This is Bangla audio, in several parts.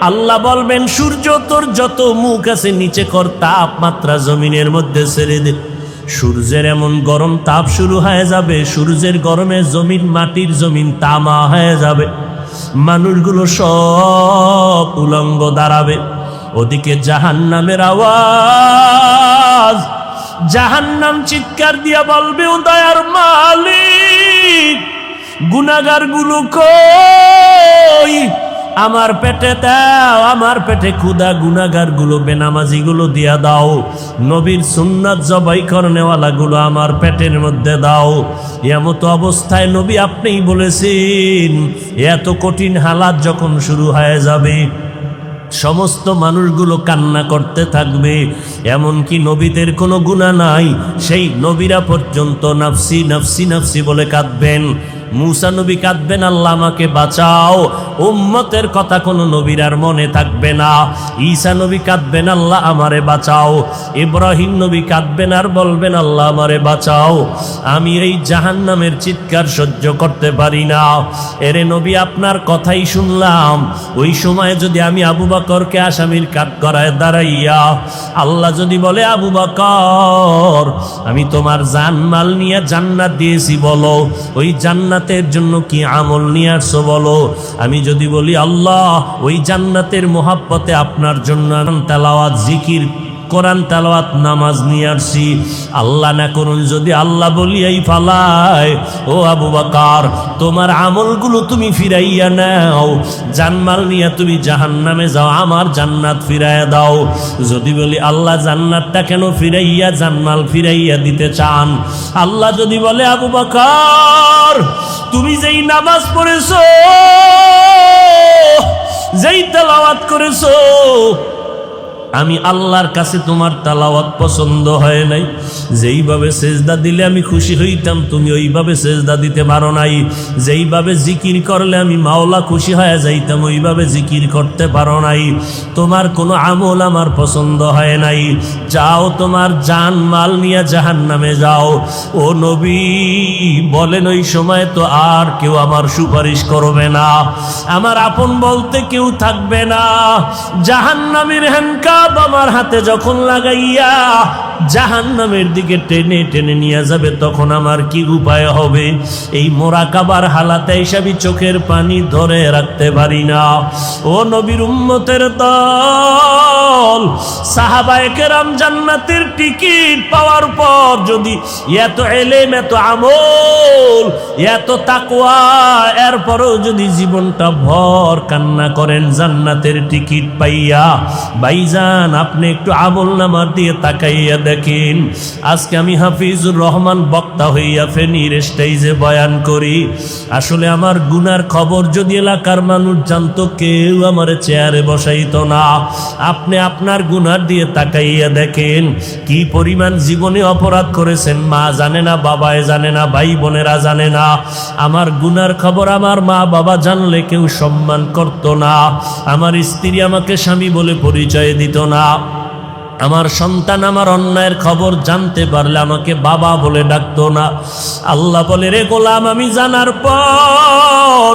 আল্লাহ বলবেন সূর্য তোর যত মুখ আছে নিচে কর, তাপমাত্রা জমিনের মধ্যে ছেড়ে দে। সূর্যের এমন গরম তাপ শুরু হয়ে যাবে, সূর্যের গরমে জমিন, মাটির জমিন তামা হয়ে যাবে, মানুষগুলো সব উলঙ্গ দাঁড়াবে। ওদিকে জাহান্নামের আওয়াজ, জাহান্নাম চিৎকার দিয়া বলবে, ও দয়ার মালিক, গুনাহগার গুলো কই? আমার পেটে দাও, আমার পেটে ক্ষুধা, গুনাহগার গুলো, বেনামাজি গুলো দিয়া দাও, নবীর সুন্নাত জবাই করনেওয়ালা গুলো আমার পেটের মধ্যে দাও। এমতো অবস্থায় নবী আপনিই বলেছেন, এত কঠিন হালাত যখন শুরু হয়ে যাবে, সমস্ত মানুষগুলো কান্না করতে থাকবে। এমনকি নবীদের কোনো গুনাহ নাই, সেই নবীরা পর্যন্ত নাফসি নাফসি নাফসি বলে কাঁদবেন। মুসা নবী কাঁদবেন, আল্লাহ আমাকে বাঁচাও, উম্মতের কথা কোনো নবীর আর মনে থাকবে না। ঈসা নবী কাঁদবেন, আল্লাহ আমারে বাঁচাও। ইব্রাহিম নবী কাঁদবেন আর বলবেন, আল্লাহ আমারে বাঁচাও, আমি এই জাহান্নামের চিৎকার সহ্য করতে পারি না। এরে নবী, আপনার কথাই শুনলাম। ওই সময় যদি আমি আবু বকরকে আসামির কাঠগড়ায় দাঁড়াইয়া আল্লাহ যদি বলে, আবু বকর আমি তোমার জানমাল নিয়ে জান্নাত দিয়েছি, বলো ওই জান্নাতের জন্য কি আমল নিয়ে আসছো বলো। আমি যদি বলি, আল্লাহ ওই জান্নাতের মোহাব্বতে আপনার জন্য তেলাওয়াত, জিকির, কোরআন তেলাওয়াত, নামাজ নিয়ে আসছি, আল্লাহ না করুন যদি আল্লাহ বলিয়াই ফালায়, ও আবু বকর তোমার আমলগুলো তুমি ফিরাইয়া নাও, জানমাল নিয়ে তুমি জাহান্নামে যাও, আমার জান্নাত ফিরাইয়া দাও। যদি বলি, আল্লাহ জান্নাতটা কেন ফিরাইয়া, জানমাল ফিরাইয়া দিতে চান, আল্লাহ যদি বলে, আবু বকর তুমি যেই নামাজ পড়েছো, যেই তেলাওয়াত করেছো, আমি আল্লাহর কাছে তোমার তেলাওয়াত পছন্দ হয় নাই, যেইভাবে সেজদা দিলে আমি খুশি হইতাম তুমি ওইভাবে সেজদা দিতে পারো নাই, যেইভাবে জিকির করলে আমি মাওলা খুশি হয়ে যাইতাম ওইভাবে জিকির করতে পারো নাই, তোমার কোনো আমল আমার পছন্দ হয় নাই, যাও তোমার জান মাল নিয়ে জাহান্নামে যাও। ও নবী বলেন, ওই সময় তো আর কেউ আমার সুপারিশ করবে না, আমার আপন বলতে কেউ থাকবে না। জাহান্নামের হ্যান্ডকাপ আমার হাতে যখন লাগাইয়া জাহান্নামের দিকে টেনে টেনে নিয়ে যাবে, তখন আমার কি উপায় হবে? এই মোরাকাবার হালাতে হিসাবে চোখের পানি ধরে রাখতে পারি না। ও নবীর উম্মতের দল, সাহাবায়ে কেরাম জান্নাতের টিকিট পাওয়ার পর যদি এত ইলম, এত আমল, এত তাকওয়া, এরপরও যদি জীবনটা ভর কান্না করেন জান্নাতের টিকিট পাইয়া, ভাইজান আপনি একটু আমল নামার দিয়ে তাকাইয়া দেখেন। আজকে আমি হাফিজুর রহমান বক্তা হইয়া ফেনীর স্টেজে বয়ান করি, আসলে আমার গুনার খবর যদি এলাকার মানুষ জানতো, কেউ আমার চেয়ারে বসাইতো না। আপনি আপনার গুনার দিয়ে তাকাইয়া দেখেন কি পরিমাণ জীবনে অপরাধ করেছেন, মা জানে না, বাবায় জানে না, ভাই বোনেরা জানে না। আমার গুনার খবর আমার মা বাবা জানলে কেউ সম্মান করত না, আমার স্ত্রী আমাকে স্বামী বলে পরিচয় দিত না, আমার সন্তান আমার অন্যায়ের খবর জানতে পারলে আমাকে বাবা বলে ডাকতো না। আল্লাহ বলে, রে গোলাম আমি জানার পর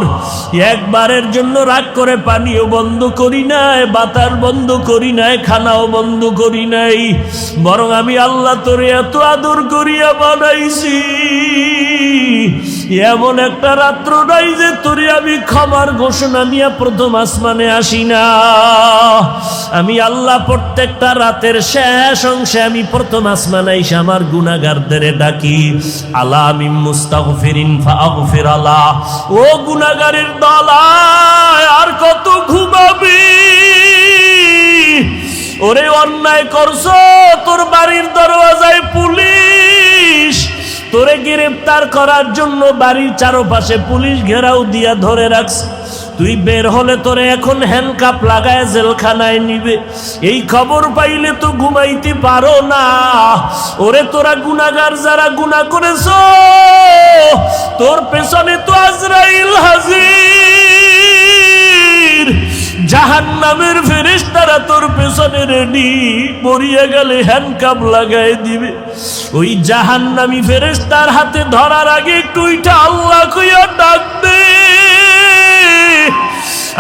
একবারের জন্য রাগ করে পানিও বন্ধ করি নাই, বাতাস বন্ধ করি নাই, খানাও বন্ধ করি নাই, বরং আমি আল্লাহ তোরে এত আদর করিয়া বানাইছি, এমন একটা রাত্র নাই যে তোরে আমি ক্ষমার ঘোষণা নিয়ে প্রথম আসমানে আসি না। আমি আল্লাহ প্রত্যেকটা রাতের শেষ অংশে আমি প্রথম আসমানে এসে আমার গুনাহগারদের ডাকি, আলা মিন মুস্তাগফিরিন ফাগফির আলা। ও গুনাহগারের দল, আর কত ঘুমাবি? ওরে অন্যায় করছো, তোর বাড়ির দরওয়াজায় পুলিশ, তোরে গ্রেফতার করার জন্য বাড়ির চারপাশে পুলিশ ঘেরাও দিয়া ধরে রাখছে, তুই বের হলে তোরে এখন হ্যান্ডকাপ লাগায় জেলখানায় নিবে। এই খবর পাইলে তো ঘুমাইতে পারো না। ওরে তোরা গুনাহগার যারা গুনাহ করেছো, তোর পেছনে তো আজরাইল হাজির, জাহান্নামের ফেরেশতারা তোর পেছনে রেডি, মরিয়া গেলে হ্যান্ডকাপ লাগায় দিবে। ওই জাহান্নামী ফেরেশতার হাতে ধরার আগে একটু আল্লাহ কইয়া ডাক দে,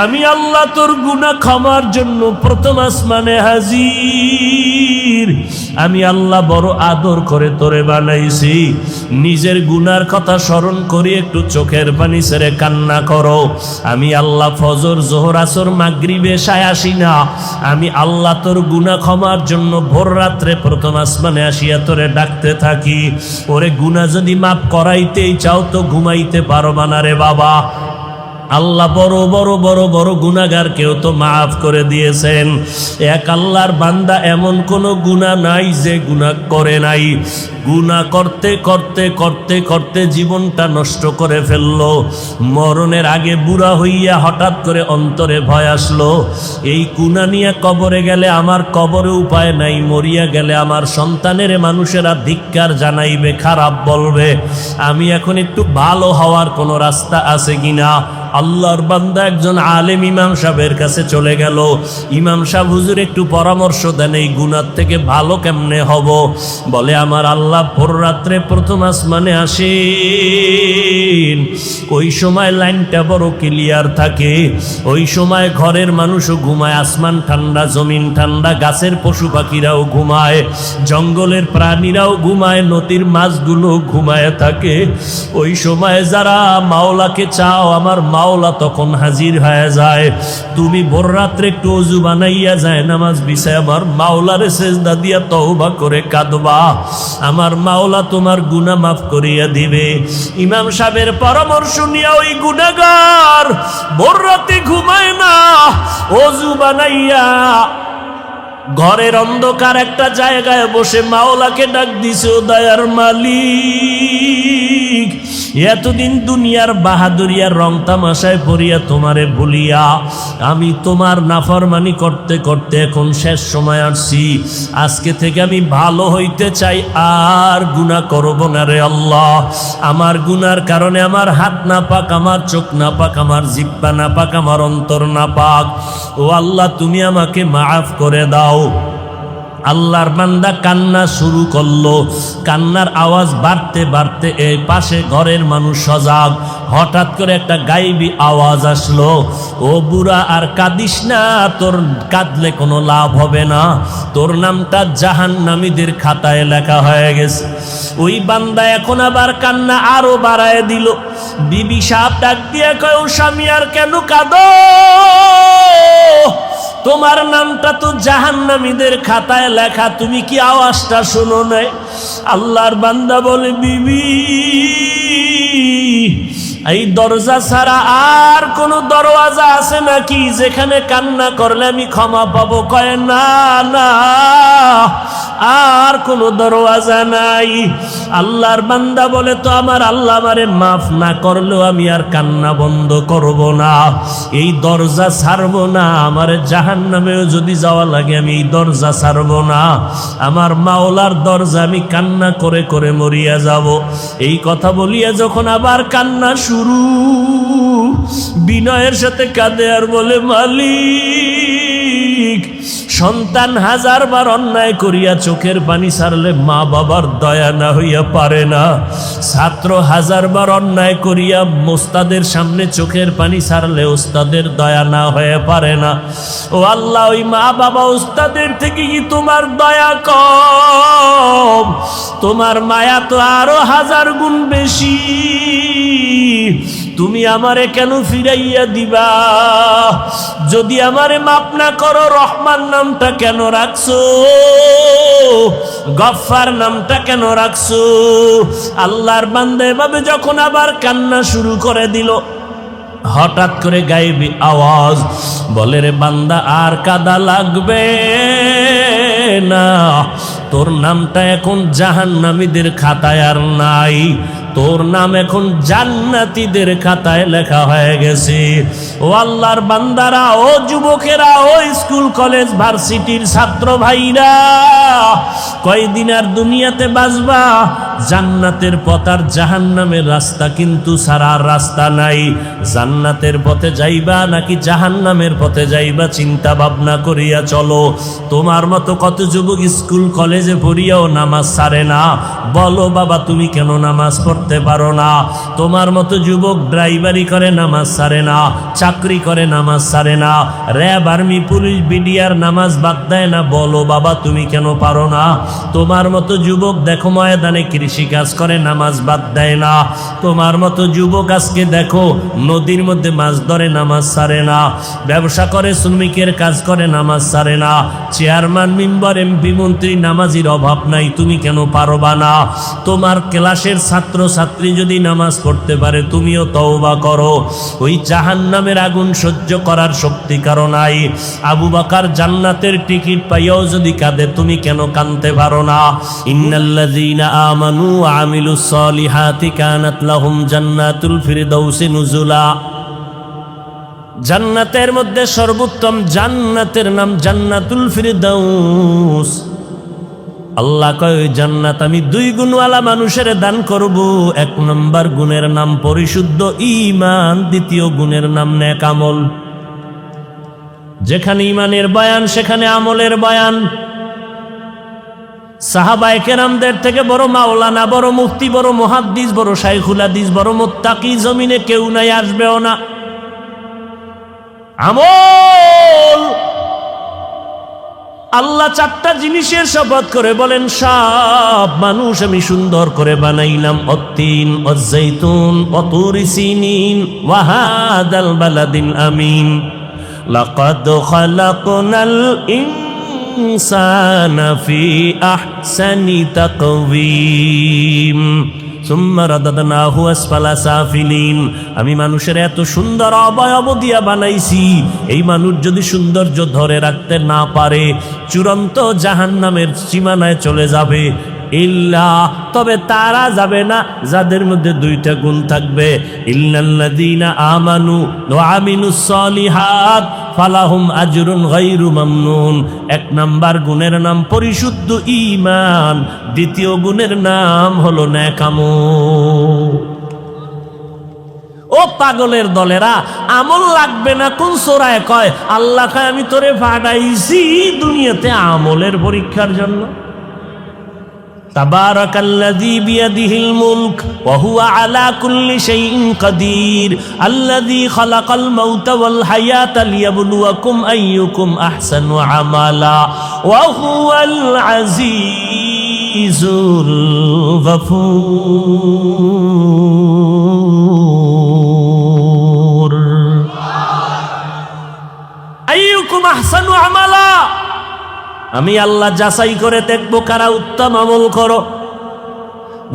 আমি আল্লাহ তোর গুনাহ ক্ষমার জন্য প্রথম আসমানে হাজির। আমি আল্লাহ বড় আদর করে তোরে বানাইছি, নিজের গুনার কথা স্মরণ করি একটু চোখের পানি ছেড়ে কান্না করো। আমি আল্লাহ ফজর জোহর আসর মাগরিব এশায় আসি না, আমি আল্লাহ তোর গুনাহ ক্ষমার জন্য ভোর রাত্রে প্রথম আসমানে আসিয়া তোরে ডাকতে থাকি। ওরে গুনাহ যদি মাফ করাইতেই চাও তো ঘুমাইতে পারবা না রে বাবা। আল্লাহ বড় বড় বড় বড় গুনাহগারকেও তো মাফ করে দিয়েছেন। এক আল্লাহর বান্দা এমন কোনো গুনাহ নাই যে গুনাহ করে নাই। গুনাহ করতে করতে করতে করতে জীবনটা নষ্ট করে ফেললো। মরণের আগে বুড়া হইয়া হঠাৎ করে অন্তরে ভয় আসলো, এই গুনাহ নিয়ে কবরে গেলে আমার কবরে উপায় নাই, মরিয়া গেলে আমার সন্তানের মানুষেরা ধিক্কার জানাইবে, খারাপ বলবে। আমি এখন একটু ভালো হওয়ার কোনো রাস্তা আছে কিনা? আল্লাহর বান্দা একজন আলেম ইমাম সাহেবের কাছে চলে গেল। ইমাম সাহেব, হুজুর একটু পরামর্শ দেন, এই গুনাহ থেকে ভালো কেমনে হব? বলে, আমার আল্লাহ ভোর রাত্রে প্রথম আসমানে আসেন, ওই সময় লাইনটা বড় ক্লিয়ার থাকে, ওই সময় ঘরের মানুষও ঘুমায়, আসমান ঠান্ডা জমিন ঠান্ডা, গাছের পশু পাখিরাও ঘুমায়, জঙ্গলের প্রাণীরাও ঘুমায়, নদীর মাছগুলো ঘুমায় থাকে। ওই সময় যারা মাওলাকে চাও আমার মাওলা তখন হাজির হয়ে যায়। তুমি ভোর রাত্রে একটু ওযু বানাইয়া যায় নামাজ বিছায় আমার মাওলারে সেজদা দিয়া তওবা করে কাঁদবা, আমার মাওলা তোমার গুনাহ মাফ করিয়া দিবে। ইমাম সাহেবের পরামর্শ নিয়ে ওই গুনাহগার ভোর রাতে ঘুমায় না, ওযু বানাইয়া ঘরের অন্ধকার একটা জায়গায় বসে মাওলাকে ডাক দিছে, ও দয়ার মালিক, এতদিন দুনিয়ার বাহাদুরিয়ার রং তামাশায় পড়িয়া তোমারে ভুলিয়া আমি তোমার নাফরমানি করতে করতে এখন শেষ সময় আসছি। আজকে থেকে আমি ভালো হইতে চাই, আর গুনাহ করব না রে আল্লাহ। আমার গুনার কারণে আমার হাত না পাক, আমার চোখ না পাক, আমার জিহ্বা না পাক, আমার অন্তর না পাক। ও আল্লাহ, তুমি আমাকে মাফ করে দাও। আল্লাহর বান্দা কান্না শুরু করলো। কান্নার আওয়াজ বাড়তে বাড়তে এই পাশে ঘরের মানুষ সজাগ। হঠাৎ করে একটা গায়েবী আওয়াজ আসলো, ও বুড়া আর কাঁদিস না, তোর কাঁদলে কোনো লাভ হবে না, তোর নামটা জাহান্নামীদের খাতায় লেখা হয়ে গেছে। ওই বান্দা এখন আবার কান্না আরো বাড়ায় দিল। বিবি সাহেব ডাক দিয়ে কয়, ও স্বামী আর কেন কাঁদো? তোমার নামটা তো জাহান্নামীদের খাতায় লেখা, তুমি কি আওয়াজটা শোনো নাই? আল্লাহর বান্দা বলে, বিবি, এই দরজা ছাড়া আর কোন দরওয়াজা আছে নাকি যেখানে কান্না করলে আমি ক্ষমা পাবো? কয়, না না, আর কোন দরওয়াজা নাই। আল্লাহর বান্দা বলে, তো আমার আল্লাহ আমারে মাফ না করলেও আমি আর কান্না বন্ধ করব না, এই দরজা ছাড়বো না, আমার জাহান্নামেও যদি যাওয়া লাগে আমি এই দরজা ছাড়বো না, আমার মাওলার দরজা আমি কান্না করে করে মরিয়া যাব। এই কথা বলিয়া যখন আবার কান্না শুরু, বিনয়ের সাথে কাঁদে আর বলে, মালিক, সন্তান হাজারবার অন্যায় করিয়া চোখের পানি ছাড়লে মা বাবার দয়া না হইয়া পারে না, ছাত্র হাজারবার অন্যায় করিয়া ওস্তাদের সামনে চোখের পানি ছাড়লে ওস্তাদের দয়া না হয়ে পারে না। ও আল্লাহ, ওই মা বাবা ওস্তাদের থেকে কি তোমার দয়া কম? তোমার মায়া তো আরো 1000 গুণ বেশি। তুমি আমারে কেন ফিরাইয়া দিবা? যদি আমারে মাফ না করো, রহমান নামটা কেন রাখছো? গফফার নামটা কেন রাখছো? আল্লাহর বান্দা এভাবে যখন আবার কান্না শুরু করে দিল, হঠাৎ করে গায়েবী আওয়াজ বলে, রে বান্দা, আর কাদা লাগবে না, তোর নামটা এখন জাহান্নামীদের খাতায় আর নাই, তোর নাম এখন জান্নাতীদের খাতায় লেখা হয়ে গেছে। ও আল্লাহর বান্দারা, ও যুবকেরা, ও স্কুল কলেজ ভার্সিটির ছাত্র ভাইরা, কয়দিন আর দুনিয়াতে বাঁচবা? জান্নাতের পথ আর জাহান্নামের রাস্তা কিন্তু ছাড়ার রাস্তা নাই। জান্নাতের পথে যাইবা নাকি জাহান্নামের পথে যাইবা, চিন্তা ভাবনা করিয়া চলো। তোমার মতো কত যুবক স্কুল কলেজে পড়িয়াও নামাজ ছাড়ে না। বলো বাবা, তুমি কেন নামাজ পড়তে পড়তে পারো না। তোমার মতো যুবক ড্রাইভারি করে নামাজ ছাড়ে না, চাকরি করে নামাজ ছাড়ে না, র্যাব আর্মি পুলিশ বিডিআর নামাজ বাদ দেয় না। বলো বাবা তুমি কেন পারো না? তোমার মতো যুবক দেখো ময়দানে কৃষি কাজ করে নামাজ বাদ দেয় না। তোমার মতো যুবক আজকে দেখো নদীর মধ্যে মাছ ধরে নামাজ ছাড়ে না, ব্যবসা করে শ্রমিকের কাজ করে নামাজ ছাড়ে না। চেয়ারম্যান মেম্বার এমপি মন্ত্রী নামাজির অভাব নাই, তুমি কেন পারবা না? তোমার ক্লাসের ছাত্র ছাত্রী যদি নামাজ পড়তে পারে তুমিও তওবা করো। ওই জাহান্নামের আগুন সহ্য করার শক্তি কারো নাই। আবু বকর জান্নাতের টিকিট পাইয়াও যদি কাঁদে তুমি কেন কাঁদতে পারো না? ইন্নাল্লাযীনা আমানু ওয়া আমিলুস সলিহাতি কানাত লাহুম জান্নাতুল ফিরদাউসি নুজুলা। জান্নাতের মধ্যে সর্বোত্তম জান্নাতের নাম জান্নাতুল ফিরদাউস। আল্লাহ কয় ওই জান্নাত আমি 2 গুণওয়ালা মানুষের দান করব। 1 নম্বর গুণের নাম পরিশুদ্ধ ঈমান, দ্বিতীয় গুণের নাম নেক আমল। যেখানে ঈমানের বয়ান সেখানে আমলের বয়ান। সাহাবায়ে কেরামদের থেকে বড় মাওলানা, বড় মুফতি, বড় মুহাদ্দিস, বড় শাইখুল হাদিস, বড় মুত্তাকি জমিনে কেউ নাই, আসবেও না। আমল। আল্লাহ 4টা জিনিসের শপথ করে বলেন সব মানুষ আমি সুন্দর করে বানাইলাম। অত্তিন ওয়াজ্জাইতুন ওয়াতুরি সিনিন ওয়া হাদাল বালাদিল আমিন লাকাদ খালাকনাল ইনসানা ফি আহসানি তাকওয়িম সুম্মা রাদাদনাহু আসফালা সাফিলিন। আমি মানুষের এত সুন্দর অবয়ব দিয়া বানাইছি, এই মানুষ যদি সৌন্দর্য ধরে রাখতে না পারে চূড়ান্ত জাহান্নামের সীমানায় চলে যাবে। ইল্লা, তবে তারা যাবে না যাদের মধ্যে 2টা গুণ থাকবে। ইল্লাল্লাযীনা আমানু ওয়া আমিলুস সলিহাত ফালাহুম আজরুন গায়রু মামনুন। 1 নাম্বার গুণের নাম পরিশুদ্ধ ঈমান, দ্বিতীয় গুণের নাম হলো নেক আমল। ও পাগলের দলেরা, আমল লাগবে না কোন সূরায় কয়? আল্লাহ কয় আমি তোরে পাঠাইছি দুনিয়াতে আমলের পরীক্ষার জন্য। তাবারাকাল্লাযী বিয়াদিহিল মুলক ওয়া হুয়া আলা কুল্লি শাইইন কাদির আল্লাযী খালাকাল মাউতা ওয়াল হায়াতা লিয়াবলুয়াকুম আইয়ুকুম আহসানু আমালা ওয়া হুয়াল আজিজুল গফুর। আইয়ুকুম আহসানু আমালা, আমি আল্লাহ যাচাই করে দেখবো কারা উত্তম আমল করো।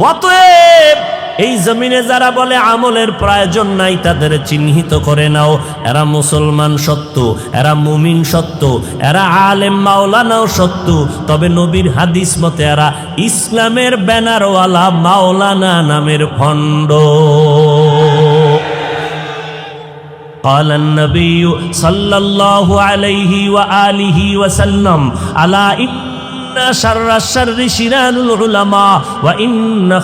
অতএব এই জমিনে যারা বলে আমলের প্রয়োজন নাই তাদের চিহ্নিত করে নাও। এরা মুসলমান সত্য, এরা মুমিন সত্য, এরা আলেম মাওলানাও সত্য, তবে নবীর হাদিস মতে এরা ইসলামের ব্যানারওয়ালা মাওলানা নামের ভণ্ড। قال النبي صلى الله عليه وآله وسلم ألا إن شر الشر شرار العلماء وإن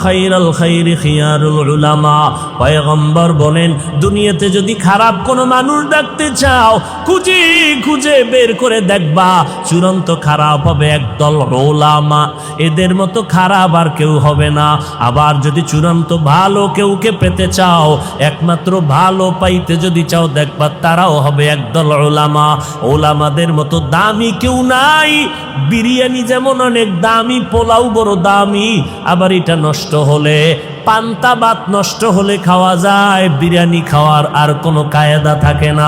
خير الخير خيار العلماء। পয়গম্বর বলেন দুনিয়াতে যদি খারাপ কোনো মানুষ দেখতে চাও খুঁজে খুঁজে বের করে দেখবা চূড়ান্ত খারাপ হবে একদল উলামা, এদের মতো খারাপ আর কেউ হবে না। আবার যদি চূড়ান্ত ভালো কেউকে পেতে চাও, একমাত্র ভালো পাইতে যদি চাও দেখবা তারাও হবে একদল উলামা। উলামাদের মতো দামি কেউ নাই। বিরিয়ানি যেমন অনেক দামি, পোলাও বড় দামি, আবার এটা নষ্ট হলে, পান্তা ভাত নষ্ট হলে খাওয়া যায়, বিরিয়ানি খাওয়ার আর কোনো কায়দা থাকে না।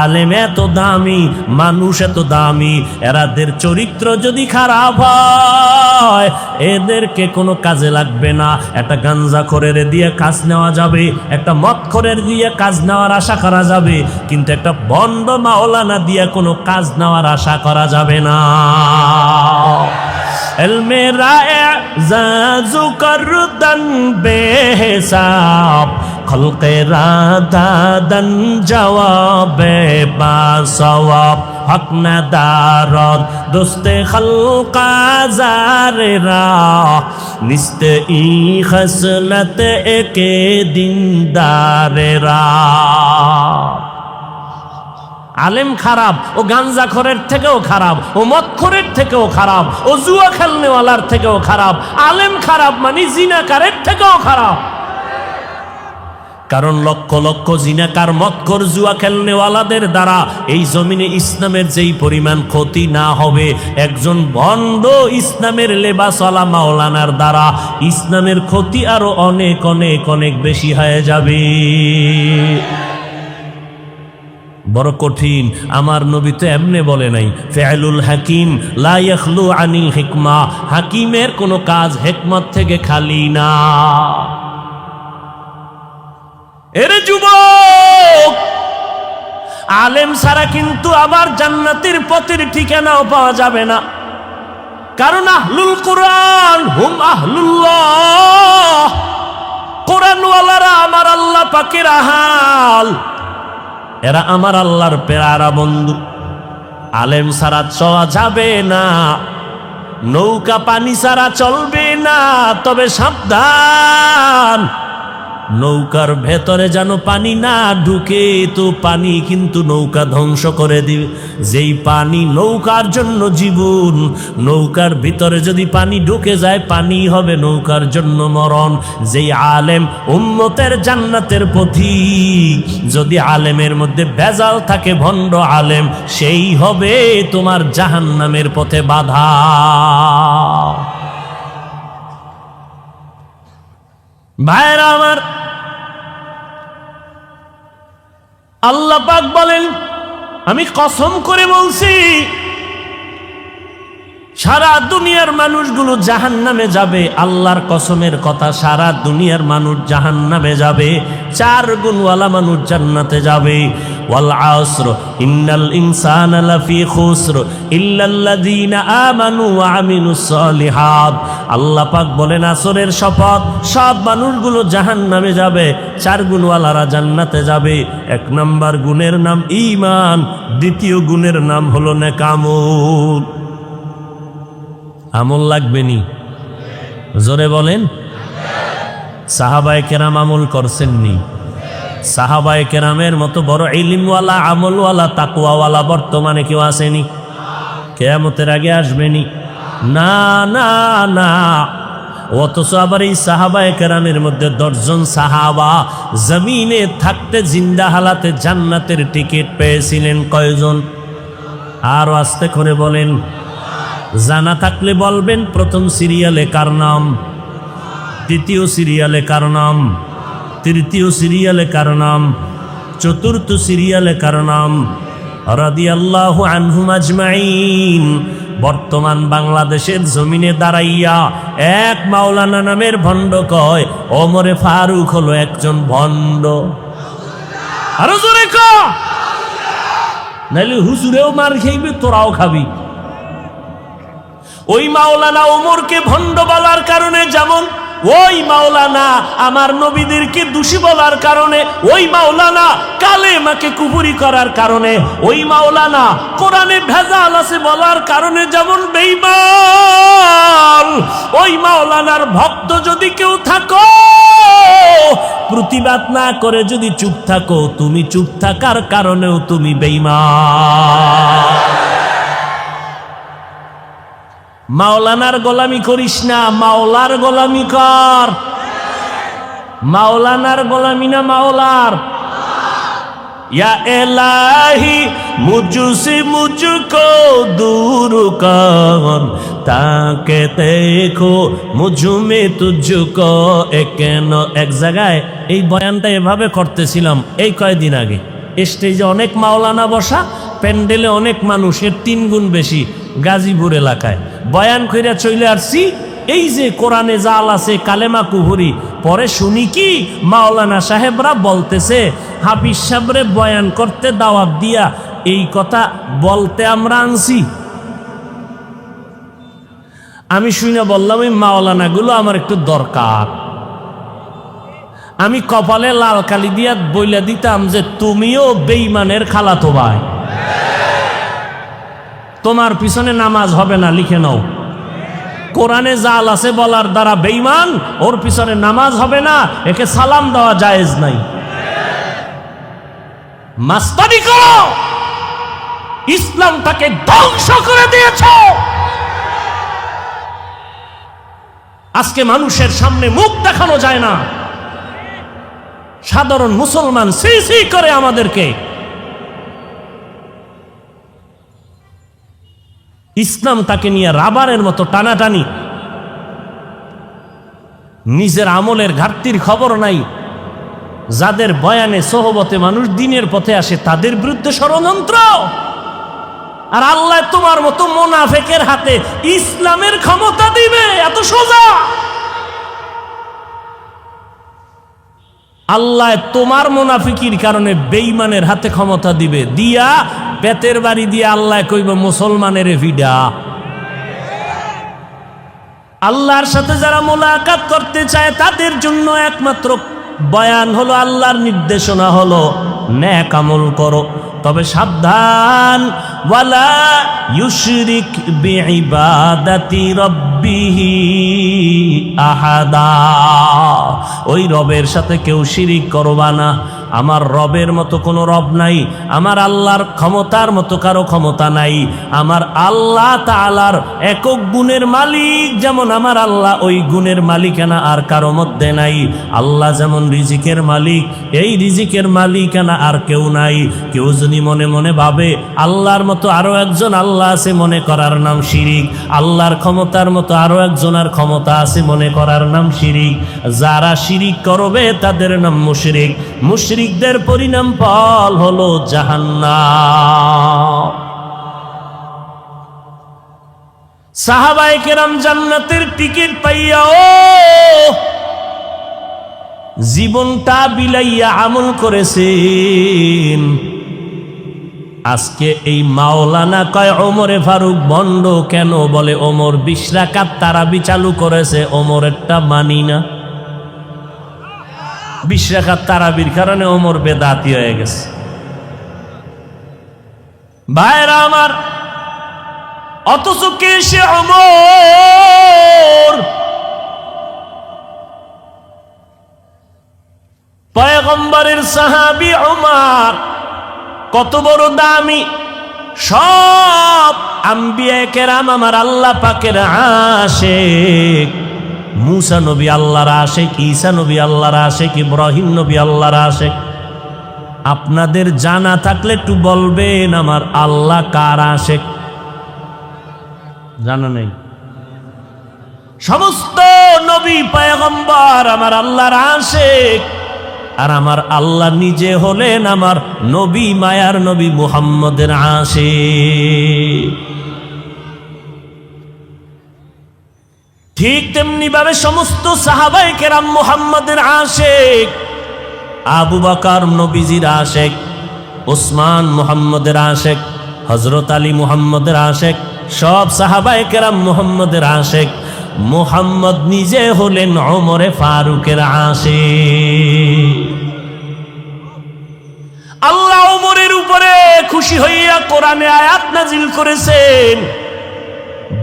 আলেম এত দামি, মানুষ এত দামি, এরাদের চরিত্র যদি খারাপ হয় এদেরকে কোনো কাজে লাগবে না। একটা গাঞ্জাখোরের দিয়ে কাজ নেওয়া যাবে, একটা মদখোরের দিয়ে কাজ নেওয়ার আশা করা যাবে, কিন্তু একটা বন্ড মাওলানা দিয়ে কোনো কাজ নেওয়ার আশা করা যাবে না। এলমেরা এজাজু করদান বেহিসাব খলকেরা দাদান জওয়াবে বাসওয়াব হক না দারদ দোস্তে খলকা জারেরা নিস্তে ই খসলত একে দিনদারেরা। আলেম খারাপ, ও গাঞ্জাখোরের থেকেও খারাপ, ও মদখোরের থেকেও খারাপ, ও জুয়া খেলনেওয়ালার থেকেও খারাপ। আলেম খারাপ মানে জিনাকারের থেকেও খারাপ। কারণ লক্ষ লক্ষ জিনাকার মক্কর জুয়া খেলনেওয়ালাদের দ্বারা এই জমিনে ইসলামের যেই পরিমাণ ক্ষতি না হবে, একজন ভণ্ড ইসলামের লেবাসওয়ালা মাওলানার দ্বারা ইসলামের ক্ষতি আরো অনেক অনেক অনেক বেশি হয়ে যাবে। বড় কঠিন। আমার নবী তো এমনে বলে নাই, ফিআলুল হাকিম লা ইয়াখলু আনিল হিকমা, হাকিমের কোনো কাজ হিকমত থেকে খালি না। এরে যুবক, আলেম ছাড়া কিন্তু আবার জান্নাতের পথের ঠিকানাও পাওয়া যাবে না। কারণ আহলুল কোরআন হুম আহলুল্লাহ, কোরআনওয়ালারা আমার আল্লাহ পাকের আহাল, এরা আমার আল্লাহর পেয়ারা বন্ধু। আলেম ছাড়া চলা যাবে না, নৌকা পানি ছাড়া চলবে না। তবে সাবধান, নৌকার ভেতরে যেন পানি না ঢুকে, তো পানি কিন্তু নৌকা ধ্বংস করে দিবে। যেই পানি নৌকার জন্য জীবন, নৌকার ভিতরে যদি পানি ঢুকে যায়, পানি হবে নৌকার জন্য মরণ। যেই আলেম উম্মতের জান্নাতের পথিক, যদি আলেমের মধ্যে ভেজাল থাকে, ভণ্ড আলেম, সেই হবে তোমার জাহান্নামের পথে বাধা। ভাইরা আমার, আল্লাহ পাক বলেন, আমি কসম করে বলছি, সারা দুনিয়ার মানুষগুলো জাহান্নামে যাবে। আল্লাহর কসমের কথা, সারা দুনিয়ার মানুষ জাহান্নামে যাবে, 4 গুণওয়ালা মানুষ জান্নাতে যাবে। ওয়াল আসর ইন্নাল ইনসানা লাফি খুসর ইল্লাল্লাযীনা আমানু ওয়া আমিলুস সালিহাত। আল্লাহ পাক বলেন, আসরের শপথ, সব মানুষগুলো জাহান্নামে যাবে, 4 গুণওয়ালারা জান্নাতে যাবে। 1 নাম্বার গুণের নাম ঈমান, দ্বিতীয় গুণের নাম হলো নেকামল। আমল লাগবে নি? জোরে বলেন। সাহাবায়ে কেরাম আমল করছেননি? সাহাবায়ে কেরামের মতো বড় ইলমওয়ালা, আমলওয়ালা, তাকওয়াওয়ালা বর্তমানে কেউ আসেনি? কিয়ামতের আগে আসবেনি? না না না। অথচ আবার এই সাহাবায়ে কেরামের মধ্যে 10 জন সাহাবা জমিনে থাকতে জিন্দা হালাতে জান্নাতের টিকিট পেয়েছিলেন। কয়জন? আর আস্তে করে বলেন, জানা থাকলে বলবেন। প্রথম সিরিয়ালে কার নাম? দ্বিতীয় সিরিয়ালে কার নাম? তৃতীয় সিরিয়ালে কার নাম? চতুর্থ সিরিয়ালে কার নাম? রাদিয়াল্লাহু আনহুম আজমাইন। বর্তমান বাংলাদেশের জমিনে দাঁড়াইয়া এক মাওলানা নামের ভণ্ড কয়, ওমরে ফারুক হলো একজন ভণ্ড। আরো জোরে ক, নাইলে হুজুরেও মার খাইবে, তোরাও খাবি। ওই মাওলানা ওমরকে ভণ্ড বলার কারণে, যেমন ওই মাওলানা আমার নবীদেরকে দোষী বলার কারণে, ওই মাওলানা কালেমাকে কুফরি করার কারণে, ওই মাওলানা কোরআনে ভেজাল আছে বলার কারণে যেমন বেঈমান। ওই মাওলানার ভক্ত যদি কেউ থাকো, প্রতিবাদ না করে যদি চুপ থাকো, তুমি চুপ থাকার কারণেও তুমি বেঈমান। মাওলানার গোলামি করিস না, মাওলার গোলামি কর। মাওলানার গোলামি না মাওলার। या इलाही मुझसे मुझको दूर कर ताके देखो मुझ में तुझको এক জায়গায় এই বয়ানটা এভাবে করতেছিলাম এই কয়েকদিন আগে। স্টেজে অনেক মাওলানা বসা, প্যান্ডেলে অনেক মানুষের 3 গুণ বেশি। গাজীপুর এলাকায় বয়ান কইরা চলে আসছি। এই যে কোরআনে জাল আছে কালেমা কুহুরি, পরে শুনি কি মাওলানা সাহেবরা বলতেছে হাফিজ সাহেবরে বয়ান করতে দাওয়াত দিয়া এই কথা বলতে আমরা আনছি। আমি শুনে বললাম এই মাওলানা গুলো আমার একটু দরকার। আমি কপালে লাল কালি দিয়া বইলা দিতাম যে তুমিও বেঈমানের খালাতো ভাই, তোমার পিছনে নামাজ হবে না, লিখে নাও। কোরআনে জাল আছে বলার দ্বারা বেঈমান, ওর পিছনে নামাজ হবে না, একে সালাম দেওয়া জায়েজ নাই। মাস্তানি করো, ইসলামটাকে ধ্বংস করে দিয়েছো। আজকে মানুষের সামনে মুখ দেখানো যায় না, সাধারণ মুসলমান সি সি করে আমাদেরকে। ইসলাম তাকে নিয়ে রাবারের মতো টানাটানি, নিজের আমলের ঘাটতির খবর নাই। যাদের বয়ানে সোহবতে মানুষ দিনের পথে আসে তাদের বিরুদ্ধে ষড়যন্ত্র। আর আল্লাহ তোমার মতো মুনাফিকের হাতে ইসলামের ক্ষমতা দিবে, এত সোজা। আল্লাহ তোমার মুনাফিকির কারণে বেঈমানের হাতে ক্ষমতা দিবে, দিয়া পেটের বাড়ি দিয়ে আল্লাহ কইব মুসলমানের ভিডা। আল্লাহর সাথে যারা মুলাকাত করতে চায় তাদের জন্য একমাত্র বয়ান হলো, আল্লাহর নির্দেশনা হলো নেক আমল করো, তবে সাবধান, ওয়ালা ইউশরিক বিইবাদাতি রাব্বিহি আহাদা, ওই রবের সাথে কেউ শিরিক করবা না। আমার রবের মতো কোনো রব নাই, আমার আল্লাহর ক্ষমতার মতো কারো ক্ষমতা নাই। আমার আল্লাহ তাআলার একক গুণের মালিক যেমন আমার আল্লাহ, ওই গুণের মালিকানা আর কারো মধ্যে নাই। আল্লাহ যেমন রিজিকের মালিক, এই রিজিকের মালিকানা আর কেউ নাই। কেউ যদি মনে মনে ভাবে আল্লাহর মতো আরো একজন আল্লাহ আছে, মনে করার নাম শিরিক। আল্লাহর ক্ষমতার মতো আরো একজনের ক্ষমতা আছে, মনে করার নাম শিরিক। যারা শিরিক করবে তাদের নাম মুশরিক। মুশরিকদের পরিণাম ফল হলো জাহান্নাম। সাহাবায়ে কেরাম জান্নাতের টিকিট পাইয়াও জীবনটা বিলাইয়া আমল করেছেন। আজকে এই মাওলানা কয় ওমরে ফারুক বন্ড কেন? বলে ওমর 20 রাকাত তারাবি চালু করেছে, ওমরেরটা মানি না। 20 রাকাত তারাবির কারণে ওমর বেদাতি হয়ে গেছে। ভাইরা আমার, অথচ কে সে ওমর? পয়গম্বরের সাহাবী ওমর, কত বড় দামি। সব আম্বিয়া কেরাম আমার আল্লাহ পাকের আশিক। মুসা নবী আল্লাহর আশিক, ঈসা নবী আল্লাহর আশিক, ইব্রাহিম নবী আল্লাহর আশিক। আপনাদের জানা থাকলে একটু বলবেন আমার আল্লাহ কার আশিক? জানা নেই? সমস্ত নবী পয়গম্বর আমার আল্লাহর আশিক। আর আমার আল্লাহ নিজে হলেন আমার নবী, মায়ার নবী মুহাম্মদের আশিক। ঠিক তেমনি ভাবে সমস্ত সাহাবায়ে কেরাম মুহাম্মদের আশিক। আবু বকর নবীজির আশিক, ওসমান মুহাম্মদের আশিক, হযরত আলী মুহাম্মদের আশিক, সব সাহাবায়ে কেরাম মুহাম্মদের আশিক। মুহাম্মদ নিজে হলেন ওমরে ফারুকের আশিক। আল্লাহ ওমরের উপরে খুশি হইয়া কোরআনে আয়াত নাজিল করেছেন।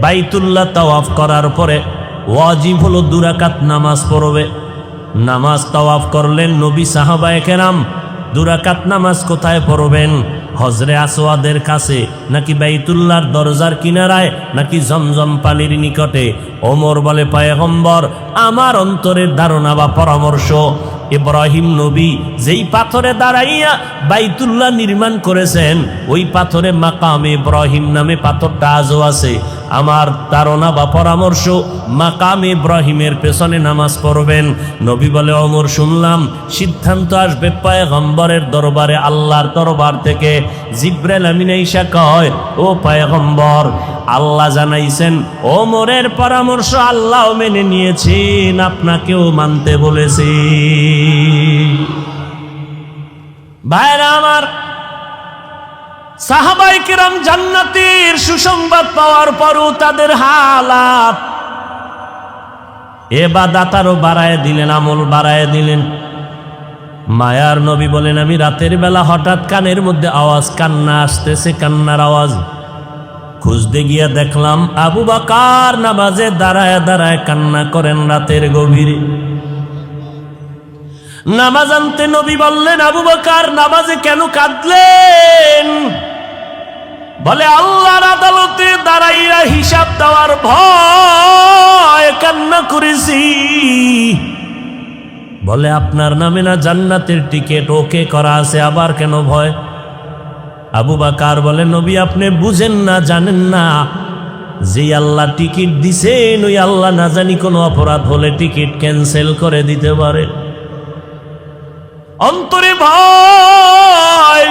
বাইতুল্লাহ তাওয়াফ করার পরে ওয়াজিব হলো 2 রাকাত নামাজ পড়বে। নামাজ তাওয়াফ করলেন নবী, সাহাবায়ে কেরাম 2 রাকাত নামাজ কোথায় পড়বেন? হজরে আসওয়াদের কাছে, নাকি বাইতুল্লাহর দরজার কিনারায়, নাকি জমজম পানির নিকটে? ওমর বলে, পয়গম্বর আমার অন্তরের ধারণা বা পরামর্শ, ইব্রাহিম নবী যেই পাথরে দাঁড়াইয়া বাইতুল্লাহ নির্মাণ করেছেন, ওই পাথরে মাকামে ইব্রাহিম নামে পাথরটা আজও আছে। আমার ধারণা বা পরামর্শ, মাকামে ইব্রাহিমের পেছনে নামাজ পড়বেন। নবী বলে, ওমর শুনলাম সিদ্ধান্ত আসবে পয়গম্বরের দরবারে, আল্লাহর দরবার থেকে। জিবরাইল আমিন আইসা কয়, ও পয়গম্বর, আল্লাহ জানাইছেন ওমরের পরামর্শ আল্লাহ মেনে নিয়েছেন, আপনাকেও মানতে বলেছি। ভাইরা আমার, সাহাবায়ে কেরাম জান্নাতের সুসংবাদ পাওয়ার পরও তাদের হালাত, ইবাদত আরো বাড়ায় দিলেন, আমল বাড়ায় দিলেন। মায়ার নবী বলেন, আমি রাতের বেলা হঠাৎ কানের মধ্যে আওয়াজ, কান্না আসতেছে, কান্নার আওয়াজ। খুঁজতে গিয়া দেখলাম আবু বকর নামাজে দাঁড়ায় দাঁড়ায় কান্না করেন রাতের গভীরে। নামাজ আনতে নবী বললেন, আবু বকর নামাজে কেন কাঁদলেন? বলে, আল্লাহর আদালতে দাঁড়াইয়া হিসাব দেওয়ার ভয় কান্না করেছি। বলে আপনার নামে না জান্নাতের টিকিট ওকে করা আছে, আবার কেন ভয়? আবু বকর বলে নবী আপনি বুঝেন না, জানেন না, যে আল্লাহ টিকিট দিছেন ওই আল্লাহ না জানি কোনো অপরাধ হলে টিকিট ক্যান্সেল করে দিতে পারে। অন্তরে ভয়।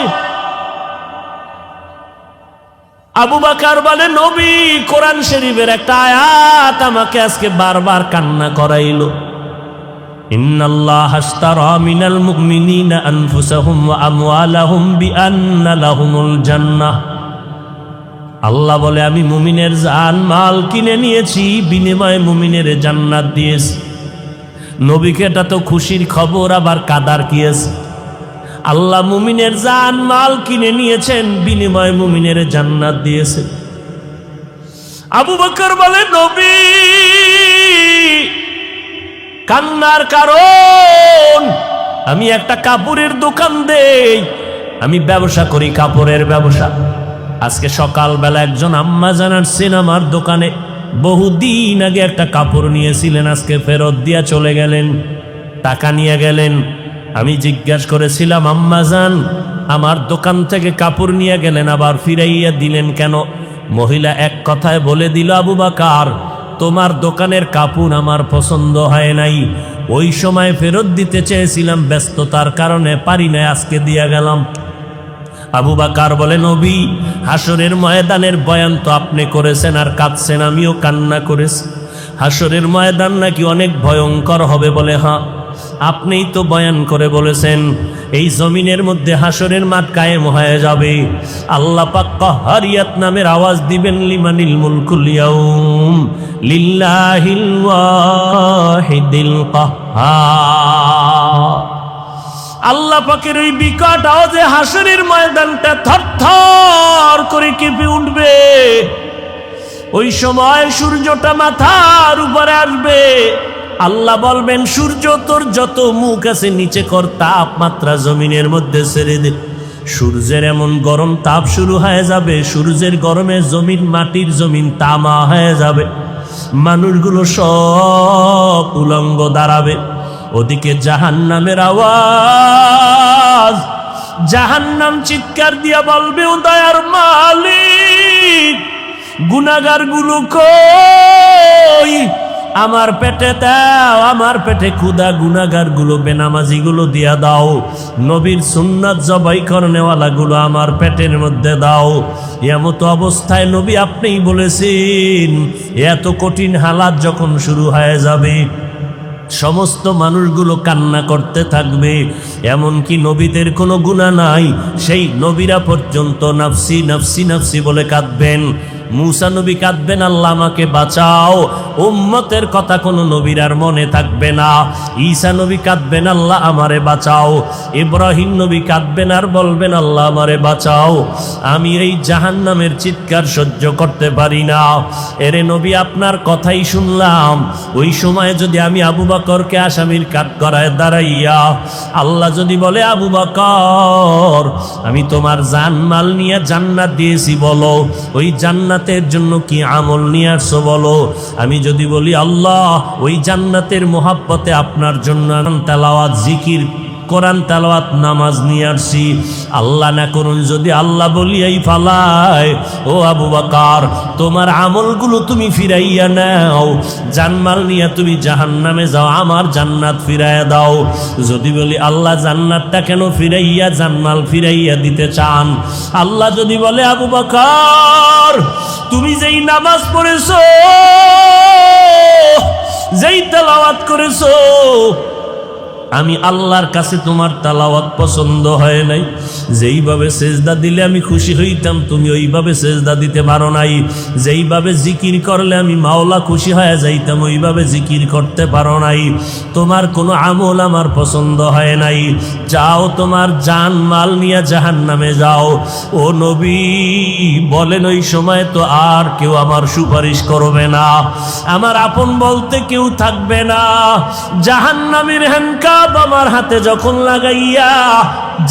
আবু বকর বলে নবী কোরআন শরীফের একটা আয়াত আমাকে আজকে বারবার কান্না করাইলো, ইন্নাল্লাহা আশতারা মিনাল মুমিনিনা আনফুসাহুম ওয়া আমওয়ালাহুম বিআন্না লাহুমুল জান্নাহ। আল্লাহ বলে আমি মুমিনের জান মাল কিনে নিয়েছি, বিনিময়ে মুমিনের জান্নাত দিয়েছি। নবীকে এটা তো খুশির খবর, আবার কাদার কি আছে? আল্লাহ মুমিনের জান মাল কিনে নিয়েছেন, বিনিময়ে মুমিনের জান্নাত দিয়েছে। আবু বকর বলে নবী কান্নার কারণ আমি একটা কাপড়ের দোকান দেই, আমি ব্যবসা করি, কাপড়ের ব্যবসা। আজকে সকালবেলা একজন আম্মা জানাচ্ছেন আমার দোকানে বহুদিন আগে একটা কাপড় নিয়েছিলেন, আজকে ফেরত দিয়া চলে গেলেন, টাকা নিয়ে গেলেন। আমি জিজ্ঞাসা করেছিলাম আম্মা জান আমার দোকান থেকে কাপড় নিয়ে গেলেন আবার ফিরাইয়া দিলেন কেন? মহিলা এক কথায় বলে দিল আবু বকর তোমার দোকানের কাপড় আমার পছন্দ হয় নাই, ওই সময় ফেরত দিতে চেয়েছিলাম, ব্যস্ততার কারণে পারি না, আজকে দিয়া গেলাম। আবু বকর বলে নবী হাসরের ময়দানের বয়ান তো আপনি করেছেন আর কাঁদছেন, আমিও কান্না করেছি। হাসরের ময়দান নাকি অনেক ভয়ঙ্কর হবে, বলে হ্যাঁ আপনিই তো বয়ান করে বলেছেন এই জমিনের মধ্যে হাসরের মাঠ কায়েম হয়ে যাবে। আল্লাহ পাক কাহ্হারিয়াত নামের আওয়াজ দিবেন, লিমানিল মুলকুল ইয়াউম লিল্লাহিল ওয়াহিদিল কাহ্হার। আল্লাহ পাকের ওই বিকট আওয়াজে হাসরের ময়দানটা থরথর করে কেঁপে উঠবে। ওই সময় সূর্যটা মাথার উপরে আসবে, আল্লাহ বলবেন সূর্য তোর যত মুখ আছে নিচে কর, তাপমাত্রা জমিনের মধ্যে ছেড়ে দে। সূর্যের এমন গরম তাপ শুরু হয়ে যাবে, সূর্যের গরমে জমিন মাটির জমিন তামা হয়ে যাবে, মানুষগুলো সব উলঙ্গ দাঁড়াবে। ওদিকে জাহান্নামের আওয়াজ, জাহান্নাম চিৎকার দিয়া বলবে ও দয়ার মালিক গুনাহগার গুলো কই, আমার পেটে দাও, আমার পেটে ক্ষুধা, গুনাহগার গুলো বেনামাজি গুলো দিয়া দাও, নবীর সুন্নাত জবাই করনেওয়ালা গুলো আমার পেটের মধ্যে দাও। এমত অবস্থায় নবী আপনিই বলেছেন এত কঠিন হালাত যখন শুরু হয়ে যাবে সমস্ত মানুষগুলো কান্না করতে থাকবে, এমনকি নবীদের কোনো গুনাহ নাই, সেই নবীরা পর্যন্ত নাফসি নাফসি নাফসি বলে কাঁদবেন। মুসা নবী কাঁদবেন আল্লাহ আমাকে বাঁচাও, উম্মতের কথা কোনো নবীর আর মনে থাকবে না। ঈসা নবী কাঁদবেন আল্লাহ আমারে বাঁচাও, ইব্রাহিম নবী কাঁদবেন আর বলবেন আল্লাহ আমারে বাঁচাও, আমি এই জাহান্নামের চিৎকার সহ্য করতে পারি না। এরে নবী আপনার কথাই শুনলাম, ওই সময় যদি আমি আবু বকরকে আসামির কাঠগড়ায় দাঁড়াইয়া আল্লাহ যদি বলে আবু বকর আমি তোমার জানমাল নিয়ে জান্নাত দিয়েছি, বলো ওই জান্নাতের জন্য কি আমল নিয়ে আসছো বলো। আমি যদি বলি আল্লাহ ওই জান্নাতের মোহাব্বতে আপনার জন্য তেলাওয়াত জিকির কোরআন তেলাওয়াত নামাজ নিয়ে আসছি, আল্লাহ না করুন যদি আল্লাহ বলিয়াই ফালায় ও আবু বকর তোমার আমলগুলো তুমি ফিরাইয়া নাও, জানমাল নিয়ে তুমি জাহান্নামে যাও, আমার জান্নাত ফিরাইয়া দাও। যদি বলি আল্লাহ জান্নাতটা কেন ফিরাইয়া জানমাল ফিরাইয়া দিতে চান, আল্লাহ যদি বলে আবু বকর তুমি যেই নামাজ পড়েছো, যেই তেলাওয়াত করেছো, আমি আল্লাহর কাছে তোমার তেলাওয়াত পছন্দ হয় নাই, যেইভাবে সেজদা দিলে আমি খুশি হইতাম তুমি ওইভাবে সেজদা দিতে পারো নাই, যেইভাবে জিকির করলে আমি মাওলা খুশি হয়ে যাইতাম ওইভাবে জিকির করতে পারো নাই, তোমার কোনো আমল আমার পছন্দ হয় নাই, যাও তোমার জান মাল নিয়ে জাহান্নামে যাও। ও নবী বলেন ওই সময় তো আর কেউ আমার সুপারিশ করবে না, আমার আপন বলতে কেউ থাকবে না। জাহান্নামের হ্যান্ডকাপ আমার হাতে যখন লাগাইয়া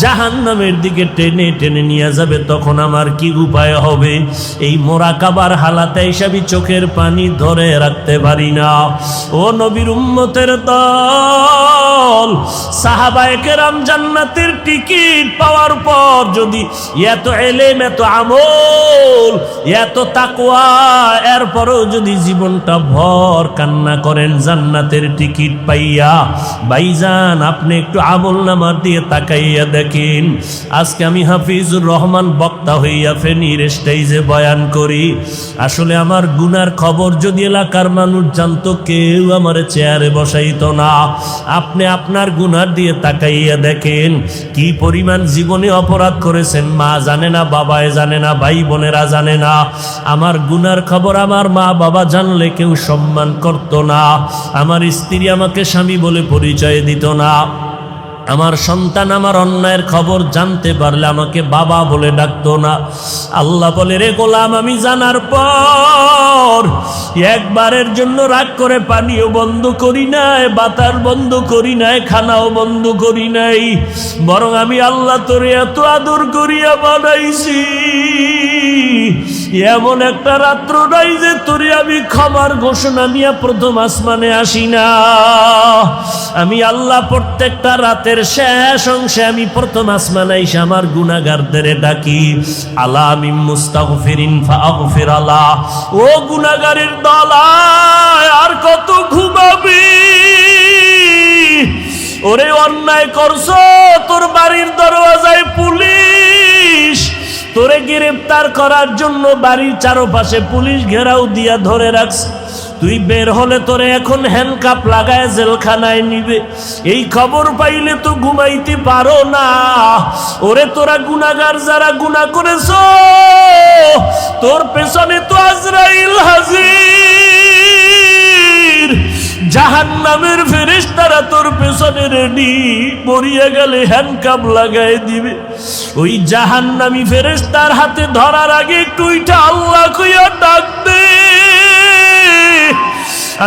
জাহান্নামের দিকে টেনে টেনে নিয়ে যাবে, তখন আমার কি উপায় হবে? এই মোরাকাবার হালাতে হিসাবে চোখের পানি ধরে রাখতে পারি না। ও নবীর উম্মতের দল, সাহাবায়ে কেরাম জান্নাতের টিকিট পাওয়ার পর যদি এত এলেম, এত আমল, এত তাকওয়া, এরপরেও যদি জীবনটা ভর কান্না করেন জান্নাতের টিকিট পাইয়া, ভাইজান আপনি একটু আমল নামার দিয়ে তাকাইয়া দেখেন। আজকে আমি হাফিজুর রহমান বক্তা হইয়া ফেনীর স্টেজে বয়ান করি, আসলে আমার গুনার খবর যদি এলাকার মানুষ জানতো, কেউ আমার চেয়ারে বসাইতো না। আপনি আপনার গুনার দিয়ে তাকাইয়া দেখেন কি পরিমাণ জীবনে অপরাধ করেছেন, মা জানে না, বাবায় জানে না, ভাই বোনেরা জানে না। আমার গুনার খবর আমার মা বাবা জানলে কেউ সম্মান করতো না, আমার স্ত্রী আমাকে স্বামী বলে পরিচয় দিত না, আমার সন্তান আমার অন্যায়ের খবর জানতে পারলে আমাকে বাবা বলে ডাকতো না। আল্লাহ বলে, রে গোলাম, আমি জানার পর একবারের জন্য রাগ করে পানিও বন্ধ করি নাই, বাতাস বন্ধ করি নাই, খানাও বন্ধ করি নাই, বরং আমি আল্লাহ তোরে এত আদর করিয়া বানাইছি, এমন একটা রাত্র নাই যে তোরে আমি ক্ষমার ঘোষণা নিয়ে প্রথম আসমানে আসি না। আমি আল্লাহ প্রত্যেকটা রাতের শেষ অংশে আমি প্রথম আসমানে এসে আমার গুনাহগারদের ডাকি, আলা মিন মুস্তাগফিরিন ফাগফির আলা। ও গুনাহগারের দল, আর কত ঘুমাবি? ওরে অন্যায় করছো, তোর বাড়ির দরওয়াজায় পুলিশ, তোরে গ্রেফতার করার জন্য বাড়ির চারপাশে পুলিশ ঘেরাও দিয়া ধরে রাখছে, তুই বের হলে তোরে এখন হ্যান্ডকাপ লাগায় জেলখানায় নিবে। এই খবর পাইলে তো ঘুমাইতে পারো না। ওরে তোরা গুনাহগার যারা গুনাহ করেছো, তোর পেছনে তো আজরাইল হাজির, জাহান্নামের ফেরেশতারা তোর পেছনে রেডি, মরিয়া গেলে হ্যান্ডকাপ লাগায় দিবে। ওই জাহান্নামী ফেরেশতার হাতে ধরার আগে একটু উঠা আল্লাহ কইয়া ডাক দে,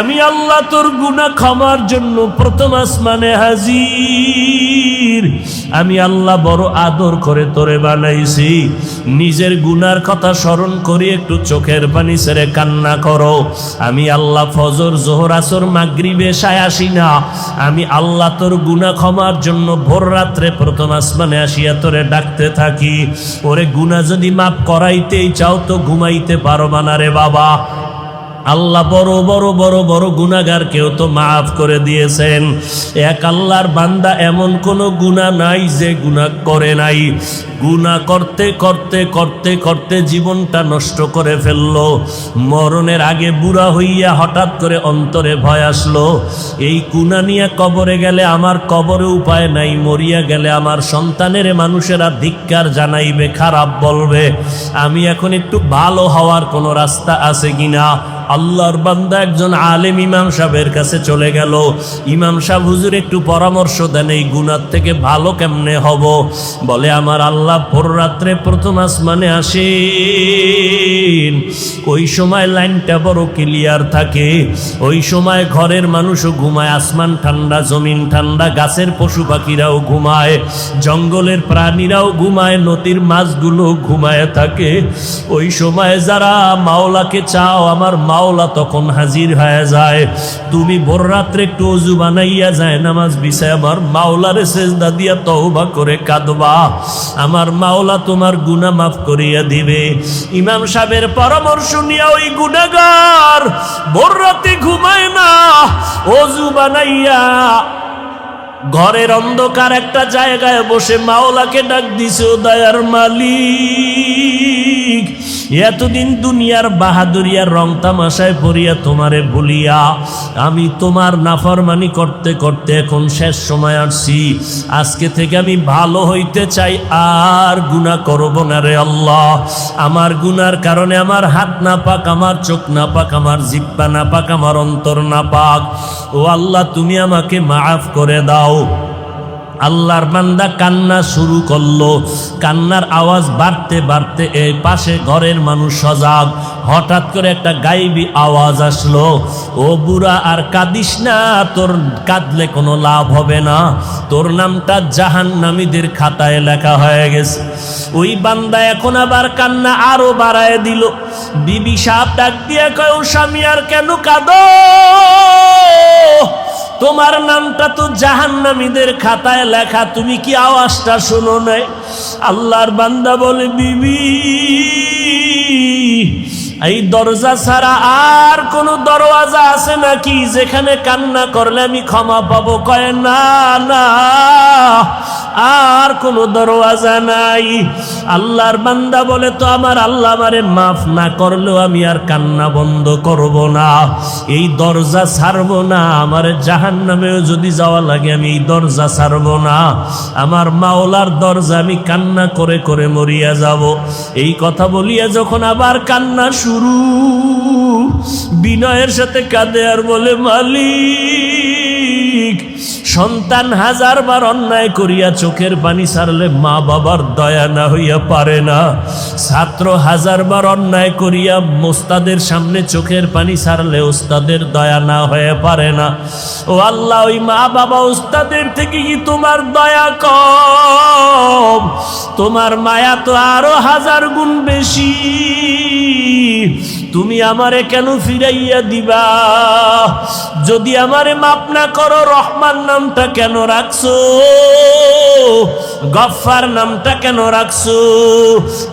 আমি আল্লাহ তোর গুনাহ ক্ষমার জন্য প্রথম আসমানে হাজির। আমি আল্লাহ বড় আদর করে তোরে বানাইছি, নিজের গুনার কথা স্মরণ করে একটু চোখের পানি ছেড়ে কান্না করো। আমি আল্লাহ ফজর, জোহর, আসর, মাগরিব, এশায় আসি না, আমি আল্লাহ তোর গুনাহ ক্ষমার জন্য ভোর রাত্রে প্রথম আসমানে আসিয়া তোরে ডাকতে থাকি। ওরে গুনাহ যদি মাফ করাইতেই চাও তো ঘুমাইতে পারবা না রে বাবা। আল্লাহ বড় বড় বড় বড় গুনাহগারকেও তো মাফ করে দিয়েছেন। এক আল্লাহর বান্দা এমন কোনো গুনাহ নাই যে গুনাহ করে নাই। গুনাহ করতে করতে করতে করতে জীবনটা নষ্ট করে ফেললো, মরণের আগে বুড়া হইয়া হঠাৎ করে অন্তরে ভয় আসলো, এই গুনাহ নিয়ে কবরে গেলে আমার কবরে উপায় নাই, মরিয়া গেলে আমার সন্তানের মানুষেরা ধিক্কার জানাইবে, খারাপ বলবে, আমি এখন একটু ভালো হওয়ার কোনো রাস্তা আছে কিনা। আল্লাহর বান্দা একজন আলেম ইমাম সাহেবের কাছে চলে গেল, ইমাম সাহেব হুজুর একটু পরামর্শ দেন, এই গুনাহ থেকে ভালো কেমনে হব? বলে, আমার আল্লাহ ভোর রাত্রে প্রথম আসমানে আসেন, ওই সময় লাইনটা বড় ক্লিয়ার থাকে, ওই সময় ঘরের মানুষও ঘুমায়, আসমান ঠান্ডা, জমিন ঠান্ডা, গাছের পশু পাখিরাও ঘুমায়, জঙ্গলের প্রাণীরাও ঘুমায়, নদীর মাছগুলো ঘুমায় থাকে। ওই সময় যারা মাওলাকে চাও, আমার মাওলা তখন হাজির হয়ে যায়। তুমি ভোর রাত্রে একটু ওযু বানাইয়া যায় নামাজ বিছায় আমার মাওলারে সেজদা দিয়া তওবা করে কাঁদবা, আমার মাওলা তোমার গুনাহ মাফ করিয়া দিবে। ইমাম সাহেবের পরামর্শ নিয়ে ওই গুনাহগার ভোর রাতে ঘুমায় না, ওযু বানাইয়া ঘরের অন্ধকার একটা জায়গায় বসে মাওলাকে ডাক দিছে, ও দয়ার মালিক, এতদিন দুনিয়ার বাহাদুরিয়ার রং তামাশায় পড়িয়া তোমারে ভুলিয়া আমি তোমার নাফরমানি করতে করতে এখন শেষ সময় আসছি, আজকে থেকে আমি ভালো হইতে চাই, আর গুনাহ করব না রে আল্লাহ। আমার গুনার কারণে আমার হাত না পাক, আমার চোখ না পাক, আমার জিহ্বা না পাক, আমার অন্তর না পাক, ও আল্লাহ তুমি আমাকে মাফ করে দাও। আল্লাহর বান্দা কান্না শুরু করলো, কান্নার আওয়াজ বাড়তে বাড়তে এই পাশে ঘরের মানুষ সজাগ, হঠাৎ করে একটা গায়েবী আওয়াজ আসলো, ও বুড়া আর কাঁদিস না, তোর কাঁদলে কোনো লাভ হবে না, তোর নামটা জাহান্নামীদের খাতায় লেখা হয়ে গেছে। ওই বান্দা এখন আবার কান্না আরো বাড়ায় দিল। বিবি সাহেব ডাক দিয়ে কয়, ও স্বামী আর কেন কাঁদো? তোমার নামটা তো জাহান্নামীদের খাতায় লেখা, তুমি কি আওয়াজটা শোনো নাই? আল্লাহর বান্দা বলে, বিবি এই দরজা ছাড়া আর কোন দরওয়াজা আছে নাকি যেখানে কান্না করলে আমি ক্ষমা পাবো? কয় না না, আর কোন দরওয়াজা নাই। আল্লাহর বান্দা বলে, তো আমার আল্লাহ আমারে মাফ না করলেও আমি আর কান্না বন্ধ করব না, এই দরজা ছাড়বো না, আমার জাহান্নামেও যদি যাওয়া লাগে আমি এই দরজা ছাড়বো না, আমার মাওলার দরজা আমি কান্না করে করে মরিয়া যাব। এই কথা বলিয়া যখন আবার কান্না শুরু, বিনয়ের সাথে কাঁদে আর বলে, মালিক সন্তান 1000 বার অন্যায় করিয়া চোখের পানি ছাড়লে মা বাবার দয়া না হইয়া পারে না, ছাত্র 1000 বার অন্যায় করিয়া ওস্তাদের সামনে চোখের পানি ছাড়লে ওস্তাদের দয়া না হয়ে পারে না। ও আল্লাহ, ওই মা বাবা ওস্তাদের থেকে কি তোমার দয়া কম? তোমার মায়া তো আরো 1000 গুণ বেশি। তুমি আমারে কেন ফিরাইয়া দিবা? যদি আমারে মাপ না করো, রহমান নামটা কেন রাখছো? গফফার নামটা কেন রাখছো?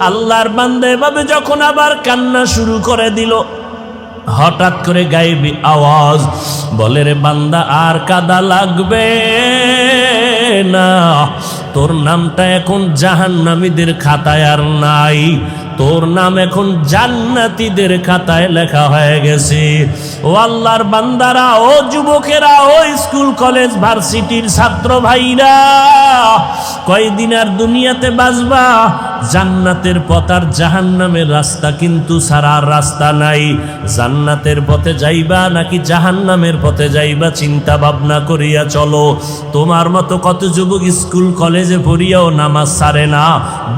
আল্লাহর বান্দা এভাবে যখন আবার কান্না শুরু করে দিল, হঠাৎ করে গায়েবী আওয়াজ বলে, রে বান্দা আর কাদা লাগবে না, তোর নামটা এখন জাহান্নামীদের খাতায় আর নাই, তোর নাম এখন জান্নাতীদের খাতায় লেখা হয়ে গেছে। ও আল্লাহর বান্দারা, ও যুবকেরা, ও স্কুল কলেজ ভার্সিটির ছাত্র ভাইরা, কয়দিন আর দুনিয়াতে বাঁচবা? জান্নাতের পথ আর জাহান্নামের রাস্তা কিন্তু ছাড়ার রাস্তা নাই। জান্নাতের পথে যাইবা নাকি জাহান্নামের পথে যাইবা চিন্তা ভাবনা করিয়া চলো। তোমার মতো কত যুবক স্কুল কলেজে পড়িয়াও নামাজ ছাড়ে না,